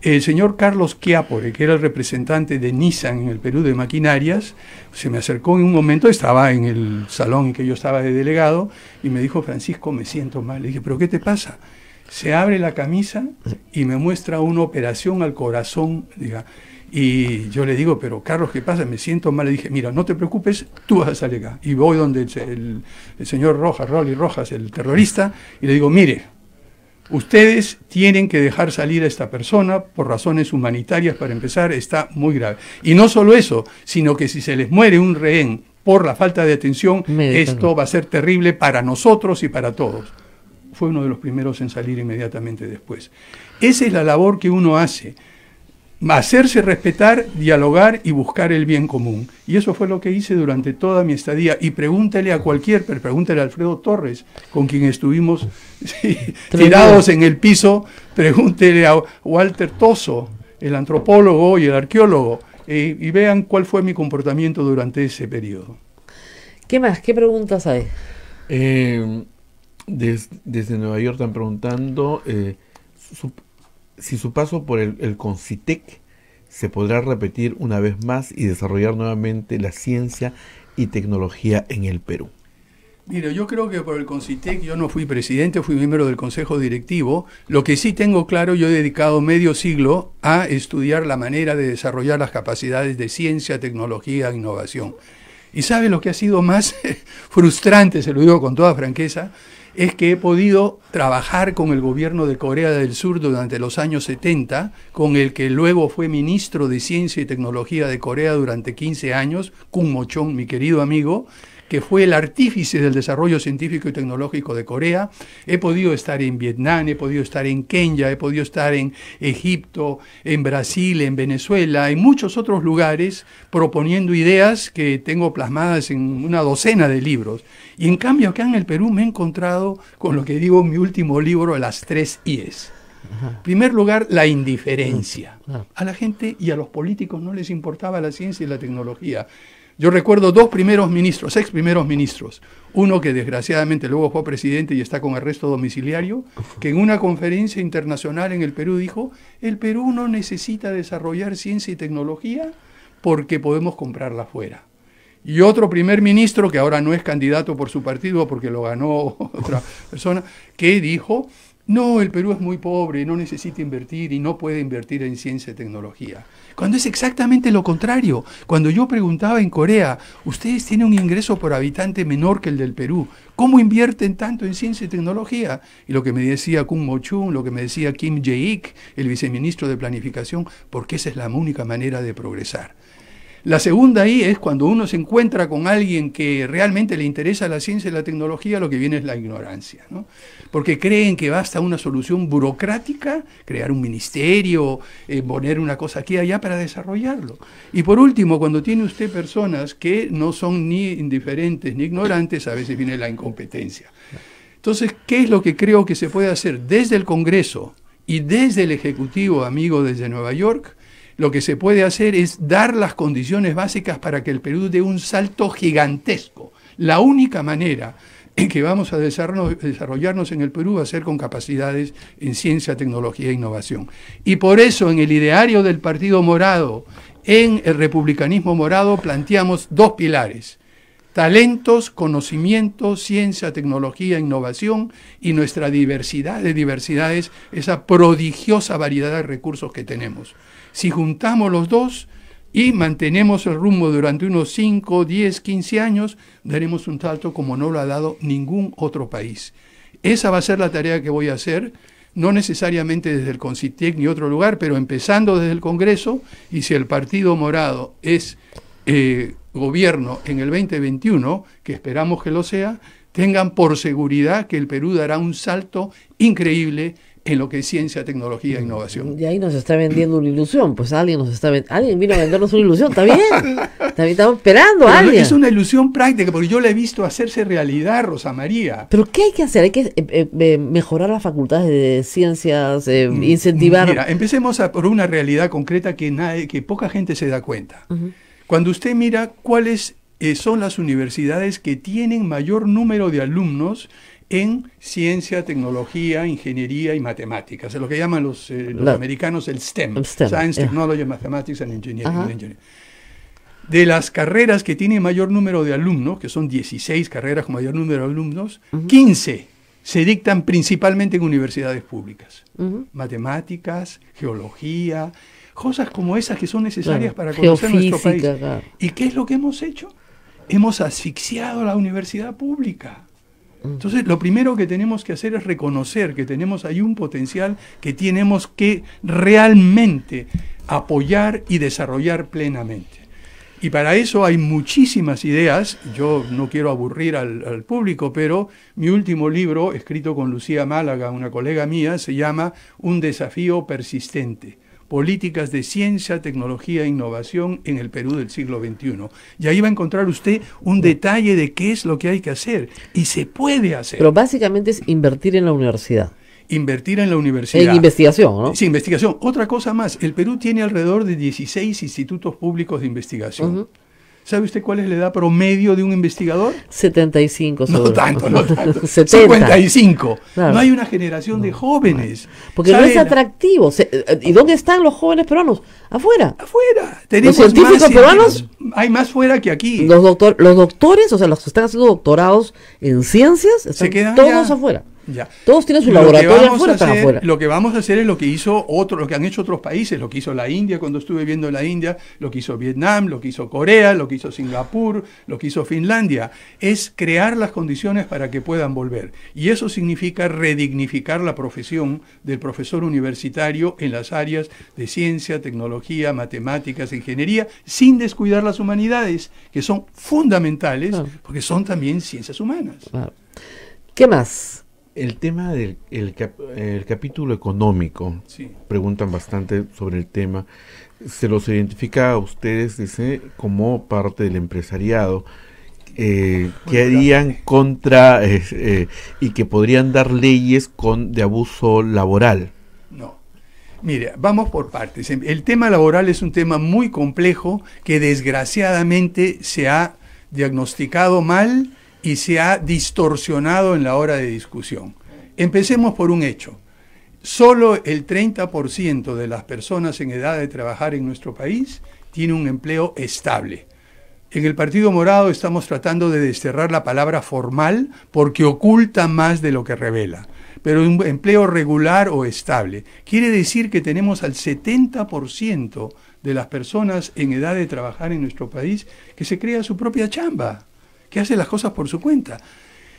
El señor Carlos Chiapore, que era el representante de Nissan en el Perú de maquinarias, se me acercó en un momento, estaba en el salón en que yo estaba de delegado, y me dijo, Francisco, me siento mal. Le dije, ¿pero qué te pasa? Se abre la camisa y me muestra una operación al corazón, diga. Y yo le digo, pero Carlos, ¿qué pasa? Me siento mal. Le dije, mira, no te preocupes, tú vas a salir acá. Y voy donde el señor Rojas, Rolly Rojas, el terrorista, y le digo, mire, ustedes tienen que dejar salir a esta persona por razones humanitarias, para empezar, está muy grave. Y no solo eso, sino que si se les muere un rehén por la falta de atención, esto va a ser terrible para nosotros y para todos. Fue uno de los primeros en salir inmediatamente después. Esa es la labor que uno hace. Hacerse respetar, dialogar y buscar el bien común. Y eso fue lo que hice durante toda mi estadía. Y pregúntele a pregúntele a Alfredo Torres, con quien estuvimos tirados en el piso, pregúntele a Walter Toso, el antropólogo y el arqueólogo, y vean cuál fue mi comportamiento durante ese periodo. ¿Qué más? ¿Qué preguntas hay? Desde Nueva York están preguntando si su paso por el CONCITEC se podrá repetir una vez más y desarrollar nuevamente la ciencia y tecnología en el Perú. Mira, yo creo que por el CONCITEC yo no fui presidente, fui miembro del consejo directivo. Lo que sí tengo claro, yo he dedicado medio siglo a estudiar la manera de desarrollar las capacidades de ciencia, tecnología e innovación. Y ¿sabe lo que ha sido más frustrante, se lo digo con toda franqueza? Es que he podido trabajar con el gobierno de Corea del Sur durante los años 70, con el que luego fue ministro de Ciencia y Tecnología de Corea durante 15 años, Kun Mo-chong, mi querido amigo, que fue el artífice del desarrollo científico y tecnológico de Corea. He podido estar en Vietnam, he podido estar en Kenia, he podido estar en Egipto, en Brasil, en Venezuela, en muchos otros lugares, proponiendo ideas que tengo plasmadas en una docena de libros. Y en cambio acá en el Perú me he encontrado con lo que digo en mi último libro, las 3 I's. En primer lugar, la indiferencia. A la gente y a los políticos no les importaba la ciencia y la tecnología. Yo recuerdo 2 primeros ministros, 6 primeros ministros, uno que desgraciadamente luego fue presidente y está con arresto domiciliario, que en una conferencia internacional en el Perú dijo, el Perú no necesita desarrollar ciencia y tecnología porque podemos comprarla fuera. Y otro primer ministro, que ahora no es candidato por su partido porque lo ganó otra persona, que dijo, no, el Perú es muy pobre, no necesita invertir y no puede invertir en ciencia y tecnología. Cuando es exactamente lo contrario. Cuando yo preguntaba en Corea, ustedes tienen un ingreso por habitante menor que el del Perú, ¿cómo invierten tanto en ciencia y tecnología? Y lo que me decía Kun Mo-chong, lo que me decía Kim Jae-ik, el viceministro de Planificación, porque esa es la única manera de progresar. La segunda ahí es cuando uno se encuentra con alguien que realmente le interesa la ciencia y la tecnología, lo que viene es la ignorancia, ¿no? Porque creen que basta una solución burocrática, crear un ministerio, poner una cosa aquí y allá para desarrollarlo. Y por último, cuando tiene usted personas que no son ni indiferentes ni ignorantes, a veces viene la incompetencia. Entonces, ¿qué es lo que creo que se puede hacer desde el Congreso y desde el Ejecutivo, amigo, desde Nueva York? Lo que se puede hacer es dar las condiciones básicas para que el Perú dé un salto gigantesco. La única manera en que vamos a desarrollarnos en el Perú va a ser con capacidades en ciencia, tecnología e innovación. Y por eso en el ideario del Partido Morado, en el republicanismo morado, planteamos 2 pilares. Talentos, conocimiento, ciencia, tecnología, innovación y nuestra diversidad de diversidades, esa prodigiosa variedad de recursos que tenemos. Si juntamos los 2 y mantenemos el rumbo durante unos 5, 10, 15 años, daremos un salto como no lo ha dado ningún otro país. Esa va a ser la tarea que voy a hacer, no necesariamente desde el CONCITEC ni otro lugar, pero empezando desde el Congreso, y si el Partido Morado es gobierno en el 2021, que esperamos que lo sea, tengan por seguridad que el Perú dará un salto increíble en lo que es ciencia, tecnología e innovación. Y ahí nos está vendiendo una ilusión, pues alguien vino a vendernos una ilusión, está bien, estamos esperando a alguien. Es una ilusión práctica, porque yo la he visto hacerse realidad, Rosa María. ¿Pero qué hay que hacer? Hay que mejorar las facultades de ciencias, incentivar... Mira, empecemos por una realidad concreta que poca gente se da cuenta. Cuando usted mira cuáles son las universidades que tienen mayor número de alumnos en ciencia, tecnología, ingeniería y matemáticas, es lo que llaman los americanos el STEM, Science, Technology, Mathematics and Engineering. De las carreras que tienen mayor número de alumnos, que son 16 carreras con mayor número de alumnos, 15 se dictan principalmente en universidades públicas. Matemáticas, geología, cosas como esas que son necesarias para conocer nuestro país. Claro. ¿Y qué es lo que hemos hecho? Hemos asfixiado la universidad pública. Entonces, lo primero que tenemos que hacer es reconocer que tenemos ahí un potencial que tenemos que realmente apoyar y desarrollar plenamente. Y para eso hay muchísimas ideas. Yo no quiero aburrir al público, pero mi último libro, escrito con Lucía Málaga, una colega mía, se llama Un desafío persistente. Políticas de ciencia, tecnología e innovación en el Perú del siglo XXI. Y ahí va a encontrar usted un detalle de qué es lo que hay que hacer. Y se puede hacer. Pero básicamente es invertir en la universidad. Invertir en la universidad. En investigación, ¿no? Sí, investigación. Otra cosa más. El Perú tiene alrededor de 16 institutos públicos de investigación. ¿Sabe usted cuál es la edad promedio de un investigador? 75 No seguro. tanto, no tanto. 70. 55. Claro. No hay una generación de jóvenes. Porque no ¿Sabe? es atractivo. ¿Y dónde están los jóvenes peruanos? Afuera. Afuera. Tenemos Los científicos más peruanos, hay más fuera que aquí. Los doctores, o sea, los que están haciendo doctorados en ciencias, están quedan todos allá. afuera. Ya. Todos tienen su Lo que laboratorio vamos afuera, a están hacer- afuera. Lo que vamos a hacer es lo que han hecho otros países, lo que hizo la India cuando estuve viendo la India, lo que hizo Vietnam, lo que hizo Corea, lo que hizo Singapur, lo que hizo Finlandia, es crear las condiciones para que puedan volver. Y eso significa redignificar la profesión del profesor universitario en las áreas de ciencia, tecnología, matemáticas, ingeniería, sin descuidar las humanidades, que son fundamentales, Claro. porque son también ciencias humanas. Claro. ¿Qué más? El tema del el capítulo económico, Sí. preguntan bastante sobre el tema. Se los identifica a ustedes, dice, como parte del empresariado, que harían contra y que podrían dar leyes de abuso laboral. No. Mire, vamos por partes. El tema laboral es un tema muy complejo que desgraciadamente se ha diagnosticado mal y se ha distorsionado en la hora de discusión. Empecemos por un hecho. Solo el 30% de las personas en edad de trabajar en nuestro país tiene un empleo estable. En el Partido Morado estamos tratando de desterrar la palabra formal porque oculta más de lo que revela. Pero un empleo regular o estable quiere decir que tenemos al 70% de las personas en edad de trabajar en nuestro país que se crea su propia chamba, que hace las cosas por su cuenta.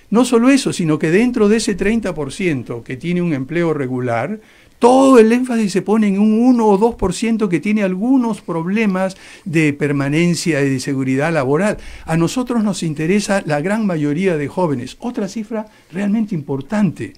No solo eso, sino que dentro de ese 30% que tiene un empleo regular, todo el énfasis se pone en un 1 o 2% que tiene algunos problemas de permanencia y de seguridad laboral. A nosotros nos interesa la gran mayoría de jóvenes. Otra cifra realmente importante.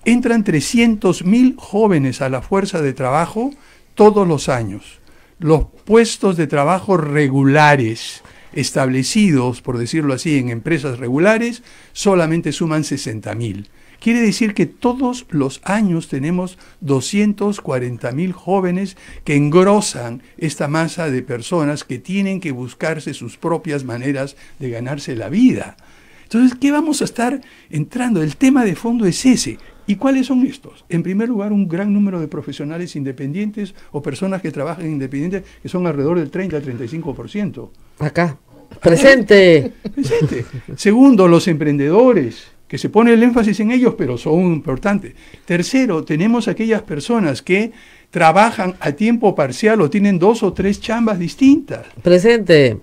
Entran 300.000 jóvenes a la fuerza de trabajo todos los años. Los puestos de trabajo regulares establecidos, por decirlo así, en empresas regulares, solamente suman 60.000. Quiere decir que todos los años tenemos 240.000 jóvenes que engrosan esta masa de personas que tienen que buscarse sus propias maneras de ganarse la vida. Entonces, ¿qué vamos a estar entrando? El tema de fondo es ese. ¿Y cuáles son estos? En primer lugar, un gran número de profesionales independientes o personas que trabajan independientes, que son alrededor del 30 al 35%. Acá. Presente. Presente. Segundo, los emprendedores, que se pone el énfasis en ellos, pero son importantes. Tercero, tenemos aquellas personas que trabajan a tiempo parcial o tienen 2 o 3 chambas distintas. Presente.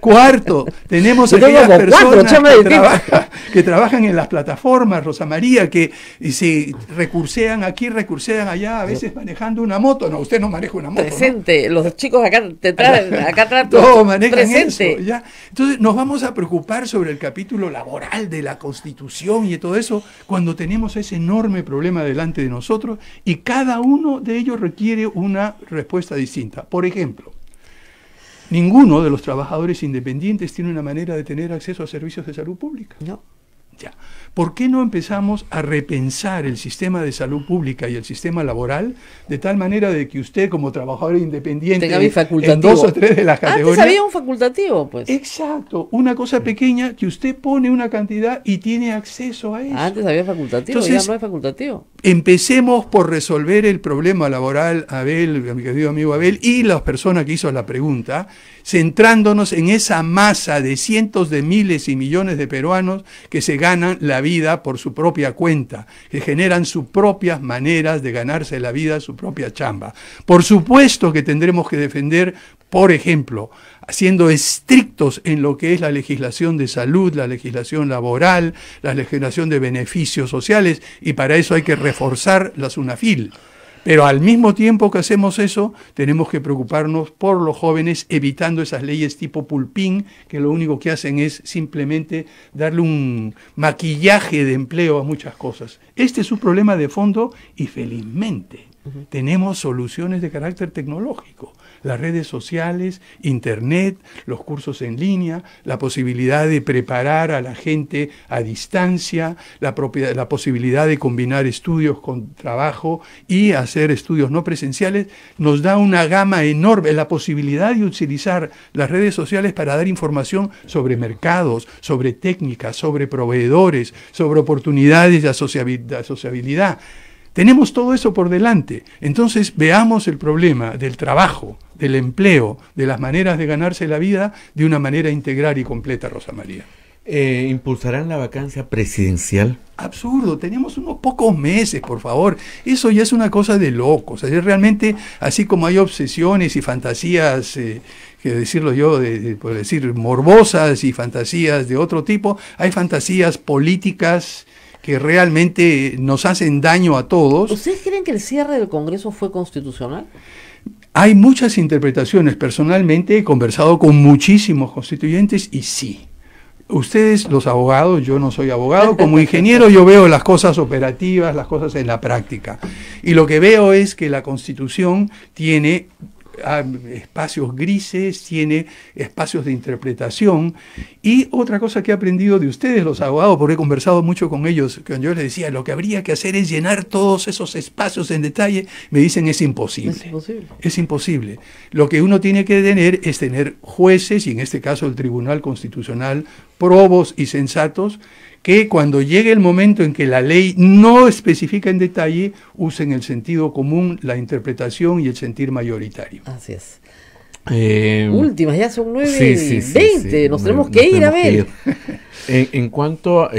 Cuarto, tenemos Yo tengo aquellas como 4 personas chambas distintas. que trabajan en las plataformas, Rosa María, que se recursean aquí, recursean allá, a veces manejando una moto. No, usted no maneja una moto, ¿no? Presente. Los chicos acá te traen, acá traen. Todos manejan Presente. eso, ¿ya? Entonces nos vamos a preocupar sobre el capítulo laboral de la Constitución y de todo eso cuando tenemos ese enorme problema delante de nosotros y cada uno de ellos requiere una respuesta distinta. Por ejemplo, ninguno de los trabajadores independientes tiene una manera de tener acceso a servicios de salud pública. No. Ya. ¿Por qué no empezamos a repensar el sistema de salud pública y el sistema laboral de tal manera de que usted como trabajador independiente Tenga mi facultativo. en 2 o 3 de las categorías... Antes había un facultativo, pues. Exacto, una cosa pequeña que usted pone una cantidad y tiene acceso a eso. Antes había facultativo, Entonces, ya no hay facultativo. Empecemos por resolver el problema laboral, Abel, mi querido amigo Abel, y las personas que hizo la pregunta, centrándonos en esa masa de cientos de miles y millones de peruanos que se ganan la vida por su propia cuenta, que generan sus propias maneras de ganarse la vida, su propia chamba. Por supuesto que tendremos que defender, por ejemplo, siendo estrictos en lo que es la legislación de salud, la legislación laboral, la legislación de beneficios sociales, y para eso hay que reforzar la SUNAFIL. Pero al mismo tiempo que hacemos eso, tenemos que preocuparnos por los jóvenes, evitando esas leyes tipo pulpín, que lo único que hacen es simplemente darle un maquillaje de empleo a muchas cosas. Este es un problema de fondo y felizmente tenemos soluciones de carácter tecnológico. las redes sociales, internet, los cursos en línea, la posibilidad de preparar a la gente a distancia, la posibilidad de combinar estudios con trabajo y hacer estudios no presenciales, nos da una gama enorme, la posibilidad de utilizar las redes sociales para dar información sobre mercados, sobre técnicas, sobre proveedores, sobre oportunidades de asociabilidad. Tenemos todo eso por delante. Entonces veamos el problema del trabajo, del empleo, de las maneras de ganarse la vida de una manera integral y completa, Rosa María. ¿Impulsarán la vacancia presidencial? Absurdo, tenemos unos pocos meses, por favor. Eso ya es una cosa de locos. Es realmente, así como hay obsesiones y fantasías, que decirlo yo, por decir, morbosas y fantasías de otro tipo, hay fantasías políticas que realmente nos hacen daño a todos. ¿Ustedes creen que el cierre del Congreso fue constitucional? Hay muchas interpretaciones. Personalmente he conversado con muchísimos constituyentes y sí. Ustedes, los abogados, yo no soy abogado, como ingeniero yo veo las cosas operativas, las cosas en la práctica. Y lo que veo es que la Constitución tiene espacios grises, tiene espacios de interpretación. Y otra cosa que he aprendido de ustedes, los abogados, porque he conversado mucho con ellos, que yo les decía, lo que habría que hacer es llenar todos esos espacios en detalle, me dicen es imposible. Es imposible. Es imposible. Lo que uno tiene que tener es tener jueces, y en este caso el Tribunal Constitucional, probos y sensatos, que cuando llegue el momento en que la ley no especifica en detalle, usen el sentido común, la interpretación y el sentir mayoritario. Así es. Últimas, ya son 9:20, sí. Nos tenemos que ir a ver. En cuanto a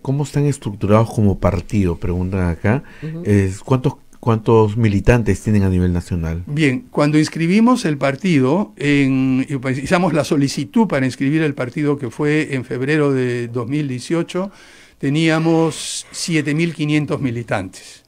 cómo están estructurados como partido, preguntan acá, ¿cuántos militantes tienen a nivel nacional? Bien, cuando inscribimos el partido, hicimos la solicitud para inscribir el partido, que fue en febrero de 2018, teníamos 7.500 militantes.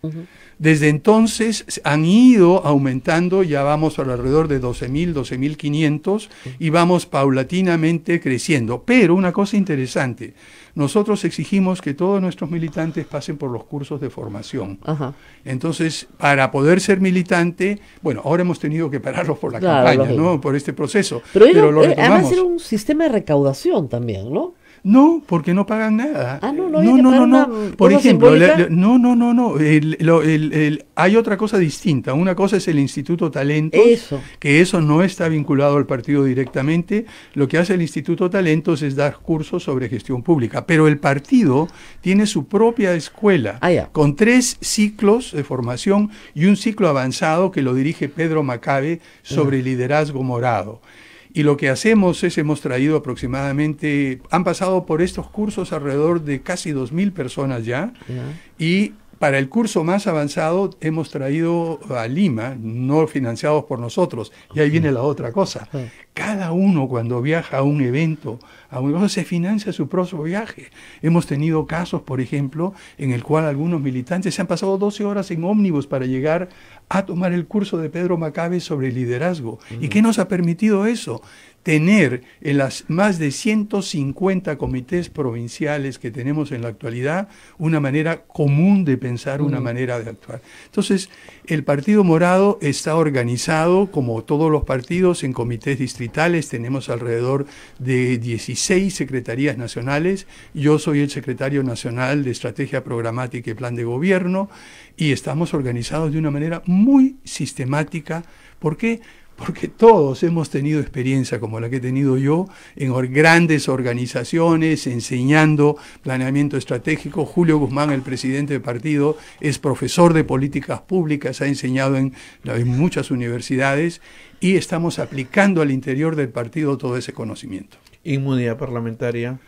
Desde entonces han ido aumentando, ya vamos alrededor de 12.000, 12.500 y vamos paulatinamente creciendo. Pero una cosa interesante, nosotros exigimos que todos nuestros militantes pasen por los cursos de formación. Ajá. Entonces, para poder ser militante, bueno, ahora hemos tenido que pararlos por la campaña, ¿no? Por este proceso. Pero lo además era un sistema de recaudación también, ¿no? No, porque no pagan nada. No. Por ejemplo, hay otra cosa distinta. Una cosa es el Instituto Talentos, que eso no está vinculado al partido directamente. Lo que hace el Instituto Talentos es dar cursos sobre gestión pública. Pero el partido tiene su propia escuela, con 3 ciclos de formación y un ciclo avanzado que lo dirige Pedro Macabe sobre liderazgo morado. Y lo que hacemos es, hemos traído aproximadamente, han pasado por estos cursos alrededor de casi 2.000 personas ya, y para el curso más avanzado hemos traído a Lima, no financiados por nosotros, y ahí viene la otra cosa. Cada uno cuando viaja a un evento, se financia su propio viaje. Hemos tenido casos, por ejemplo, en el cual algunos militantes se han pasado 12 horas en ómnibus para llegar a tomar el curso de Pedro Macabe sobre liderazgo. ¿Y qué nos ha permitido eso? Tener en las más de 150 comités provinciales que tenemos en la actualidad una manera común de pensar, una manera de actuar. Entonces, el Partido Morado está organizado, como todos los partidos, en comités distritales. Tenemos alrededor de 16 secretarías nacionales. Yo soy el secretario nacional de Estrategia Programática y Plan de Gobierno, y estamos organizados de una manera muy sistemática. ¿Por qué? Porque todos hemos tenido experiencia como la que he tenido yo en grandes organizaciones, enseñando planeamiento estratégico. Julio Guzmán, el presidente del partido, es profesor de políticas públicas, ha enseñado en muchas universidades, y estamos aplicando al interior del partido todo ese conocimiento. ¿Inmunidad parlamentaria?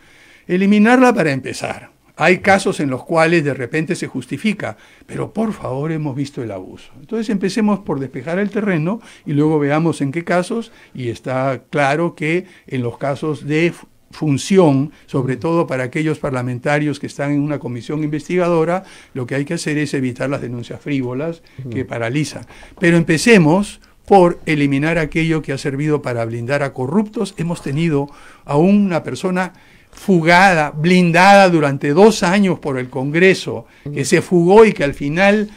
Eliminarla para empezar. Hay casos en los cuales de repente se justifica, pero por favor hemos visto el abuso. Entonces empecemos por despejar el terreno y luego veamos en qué casos, y está claro que en los casos de función, sobre todo para aquellos parlamentarios que están en una comisión investigadora, lo que hay que hacer es evitar las denuncias frívolas que paralizan. Pero empecemos por eliminar aquello que ha servido para blindar a corruptos. Hemos tenido a una persona fugada, blindada durante 2 años por el Congreso, que se fugó y que al final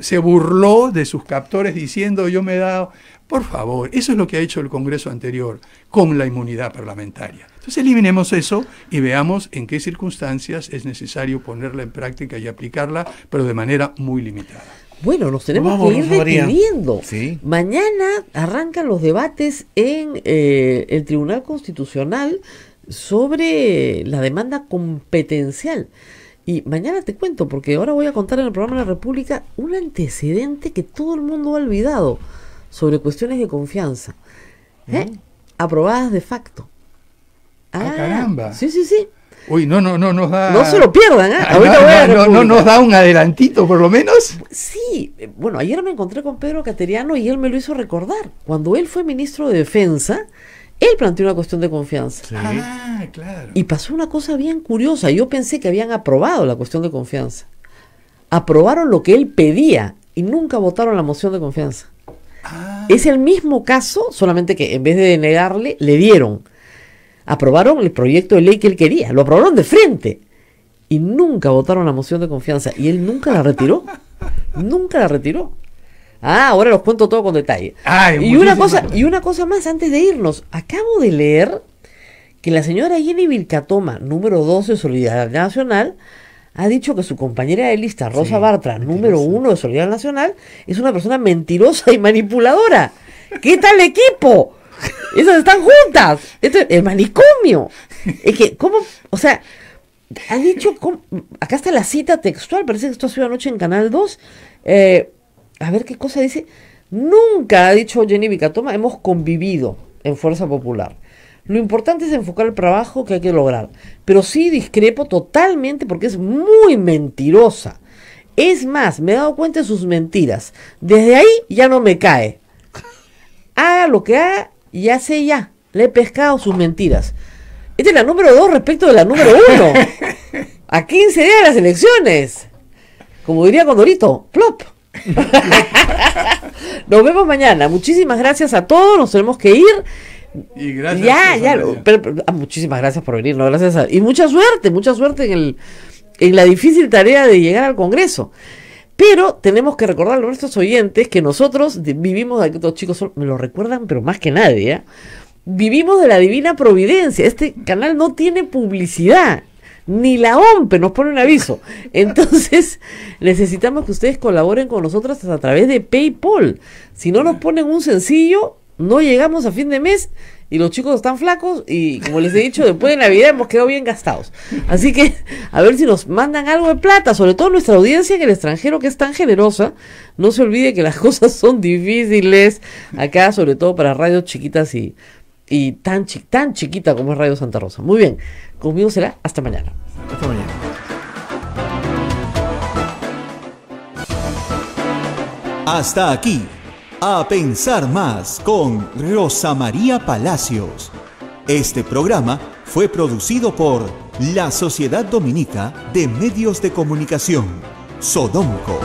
se burló de sus captores diciendo: yo me he dado Por favor, eso es lo que ha hecho el Congreso anterior con la inmunidad parlamentaria. Entonces eliminemos eso y veamos en qué circunstancias es necesario ponerla en práctica y aplicarla, pero de manera muy limitada. Bueno, nos tenemos Vamos, que ir Rosa María. deteniendo. Sí. Mañana arrancan los debates en el Tribunal Constitucional sobre la demanda competencial. Y mañana te cuento, porque ahora voy a contar en el programa de la República un antecedente que todo el mundo ha olvidado sobre cuestiones de confianza. Aprobadas de facto. Caramba. Sí, sí, sí. Uy, no nos da... No se lo pierdan, ¿eh? Ahorita voy a la no República. nos da un adelantito, por lo menos. Sí, bueno, ayer me encontré con Pedro Cateriano y él me lo hizo recordar. Cuando él fue ministro de Defensa, él planteó una cuestión de confianza. Sí. Ah, claro. Y pasó una cosa bien curiosa. Yo pensé que habían aprobado la cuestión de confianza. Aprobaron lo que él pedía y nunca votaron la moción de confianza. Es el mismo caso, solamente que en vez de denegarle, le dieron. Aprobaron el proyecto de ley que él quería. Lo aprobaron de frente. Y nunca votaron la moción de confianza. Y él nunca la retiró. Nunca la retiró. Ahora los cuento todo con detalle. Y una cosa más antes de irnos. Acabo de leer que la señora Jenny Vilcatoma, número 12 de Solidaridad Nacional, ha dicho que su compañera de lista, Rosa Bartra, número 1 de Solidaridad Nacional, es una persona mentirosa y manipuladora. ¿Qué tal equipo? Esas están juntas. Esto es el manicomio. Es que, ¿cómo? O sea, ha dicho, acá está la cita textual, parece que esto ha sido anoche en Canal 2. A ver qué cosa dice. Nunca, ha dicho Jenny Vilcatoma, hemos convivido en Fuerza Popular. Lo importante es enfocar el trabajo que hay que lograr. Pero sí discrepo totalmente porque es muy mentirosa. Es más, me he dado cuenta de sus mentiras. Desde ahí ya no me cae. Haga lo que haga, ya sé ya. Le he pescado sus mentiras. Esta es la número 2 respecto de la número 1. A 15 días de las elecciones. Como diría Condorito, plop. Nos vemos mañana. Muchísimas gracias a todos. Nos tenemos que ir. Y gracias. Muchísimas gracias por venir. ¿No? Gracias y mucha suerte en la difícil tarea de llegar al Congreso. Pero tenemos que recordar a nuestros oyentes que nosotros vivimos, estos chicos me lo recuerdan, pero más que nadie, ¿eh? Vivimos de la divina providencia. Este canal no tiene publicidad. Ni la OMPE nos pone un aviso. Entonces, necesitamos que ustedes colaboren con nosotros a través de PayPal. Si no nos ponen un sencillo, no llegamos a fin de mes y los chicos están flacos y, como les he dicho, después de Navidad hemos quedado bien gastados. Así que, a ver si nos mandan algo de plata, sobre todo nuestra audiencia en el extranjero, que es tan generosa. No se olvide que las cosas son difíciles acá, sobre todo para radios chiquitas y tan chiquita como es Radio Santa Rosa. Muy bien, conmigo será hasta mañana. Hasta mañana. Hasta aquí, A Pensar Más con Rosa María Palacios. Este programa fue producido por la Sociedad Dominica de Medios de Comunicación, Sodomco.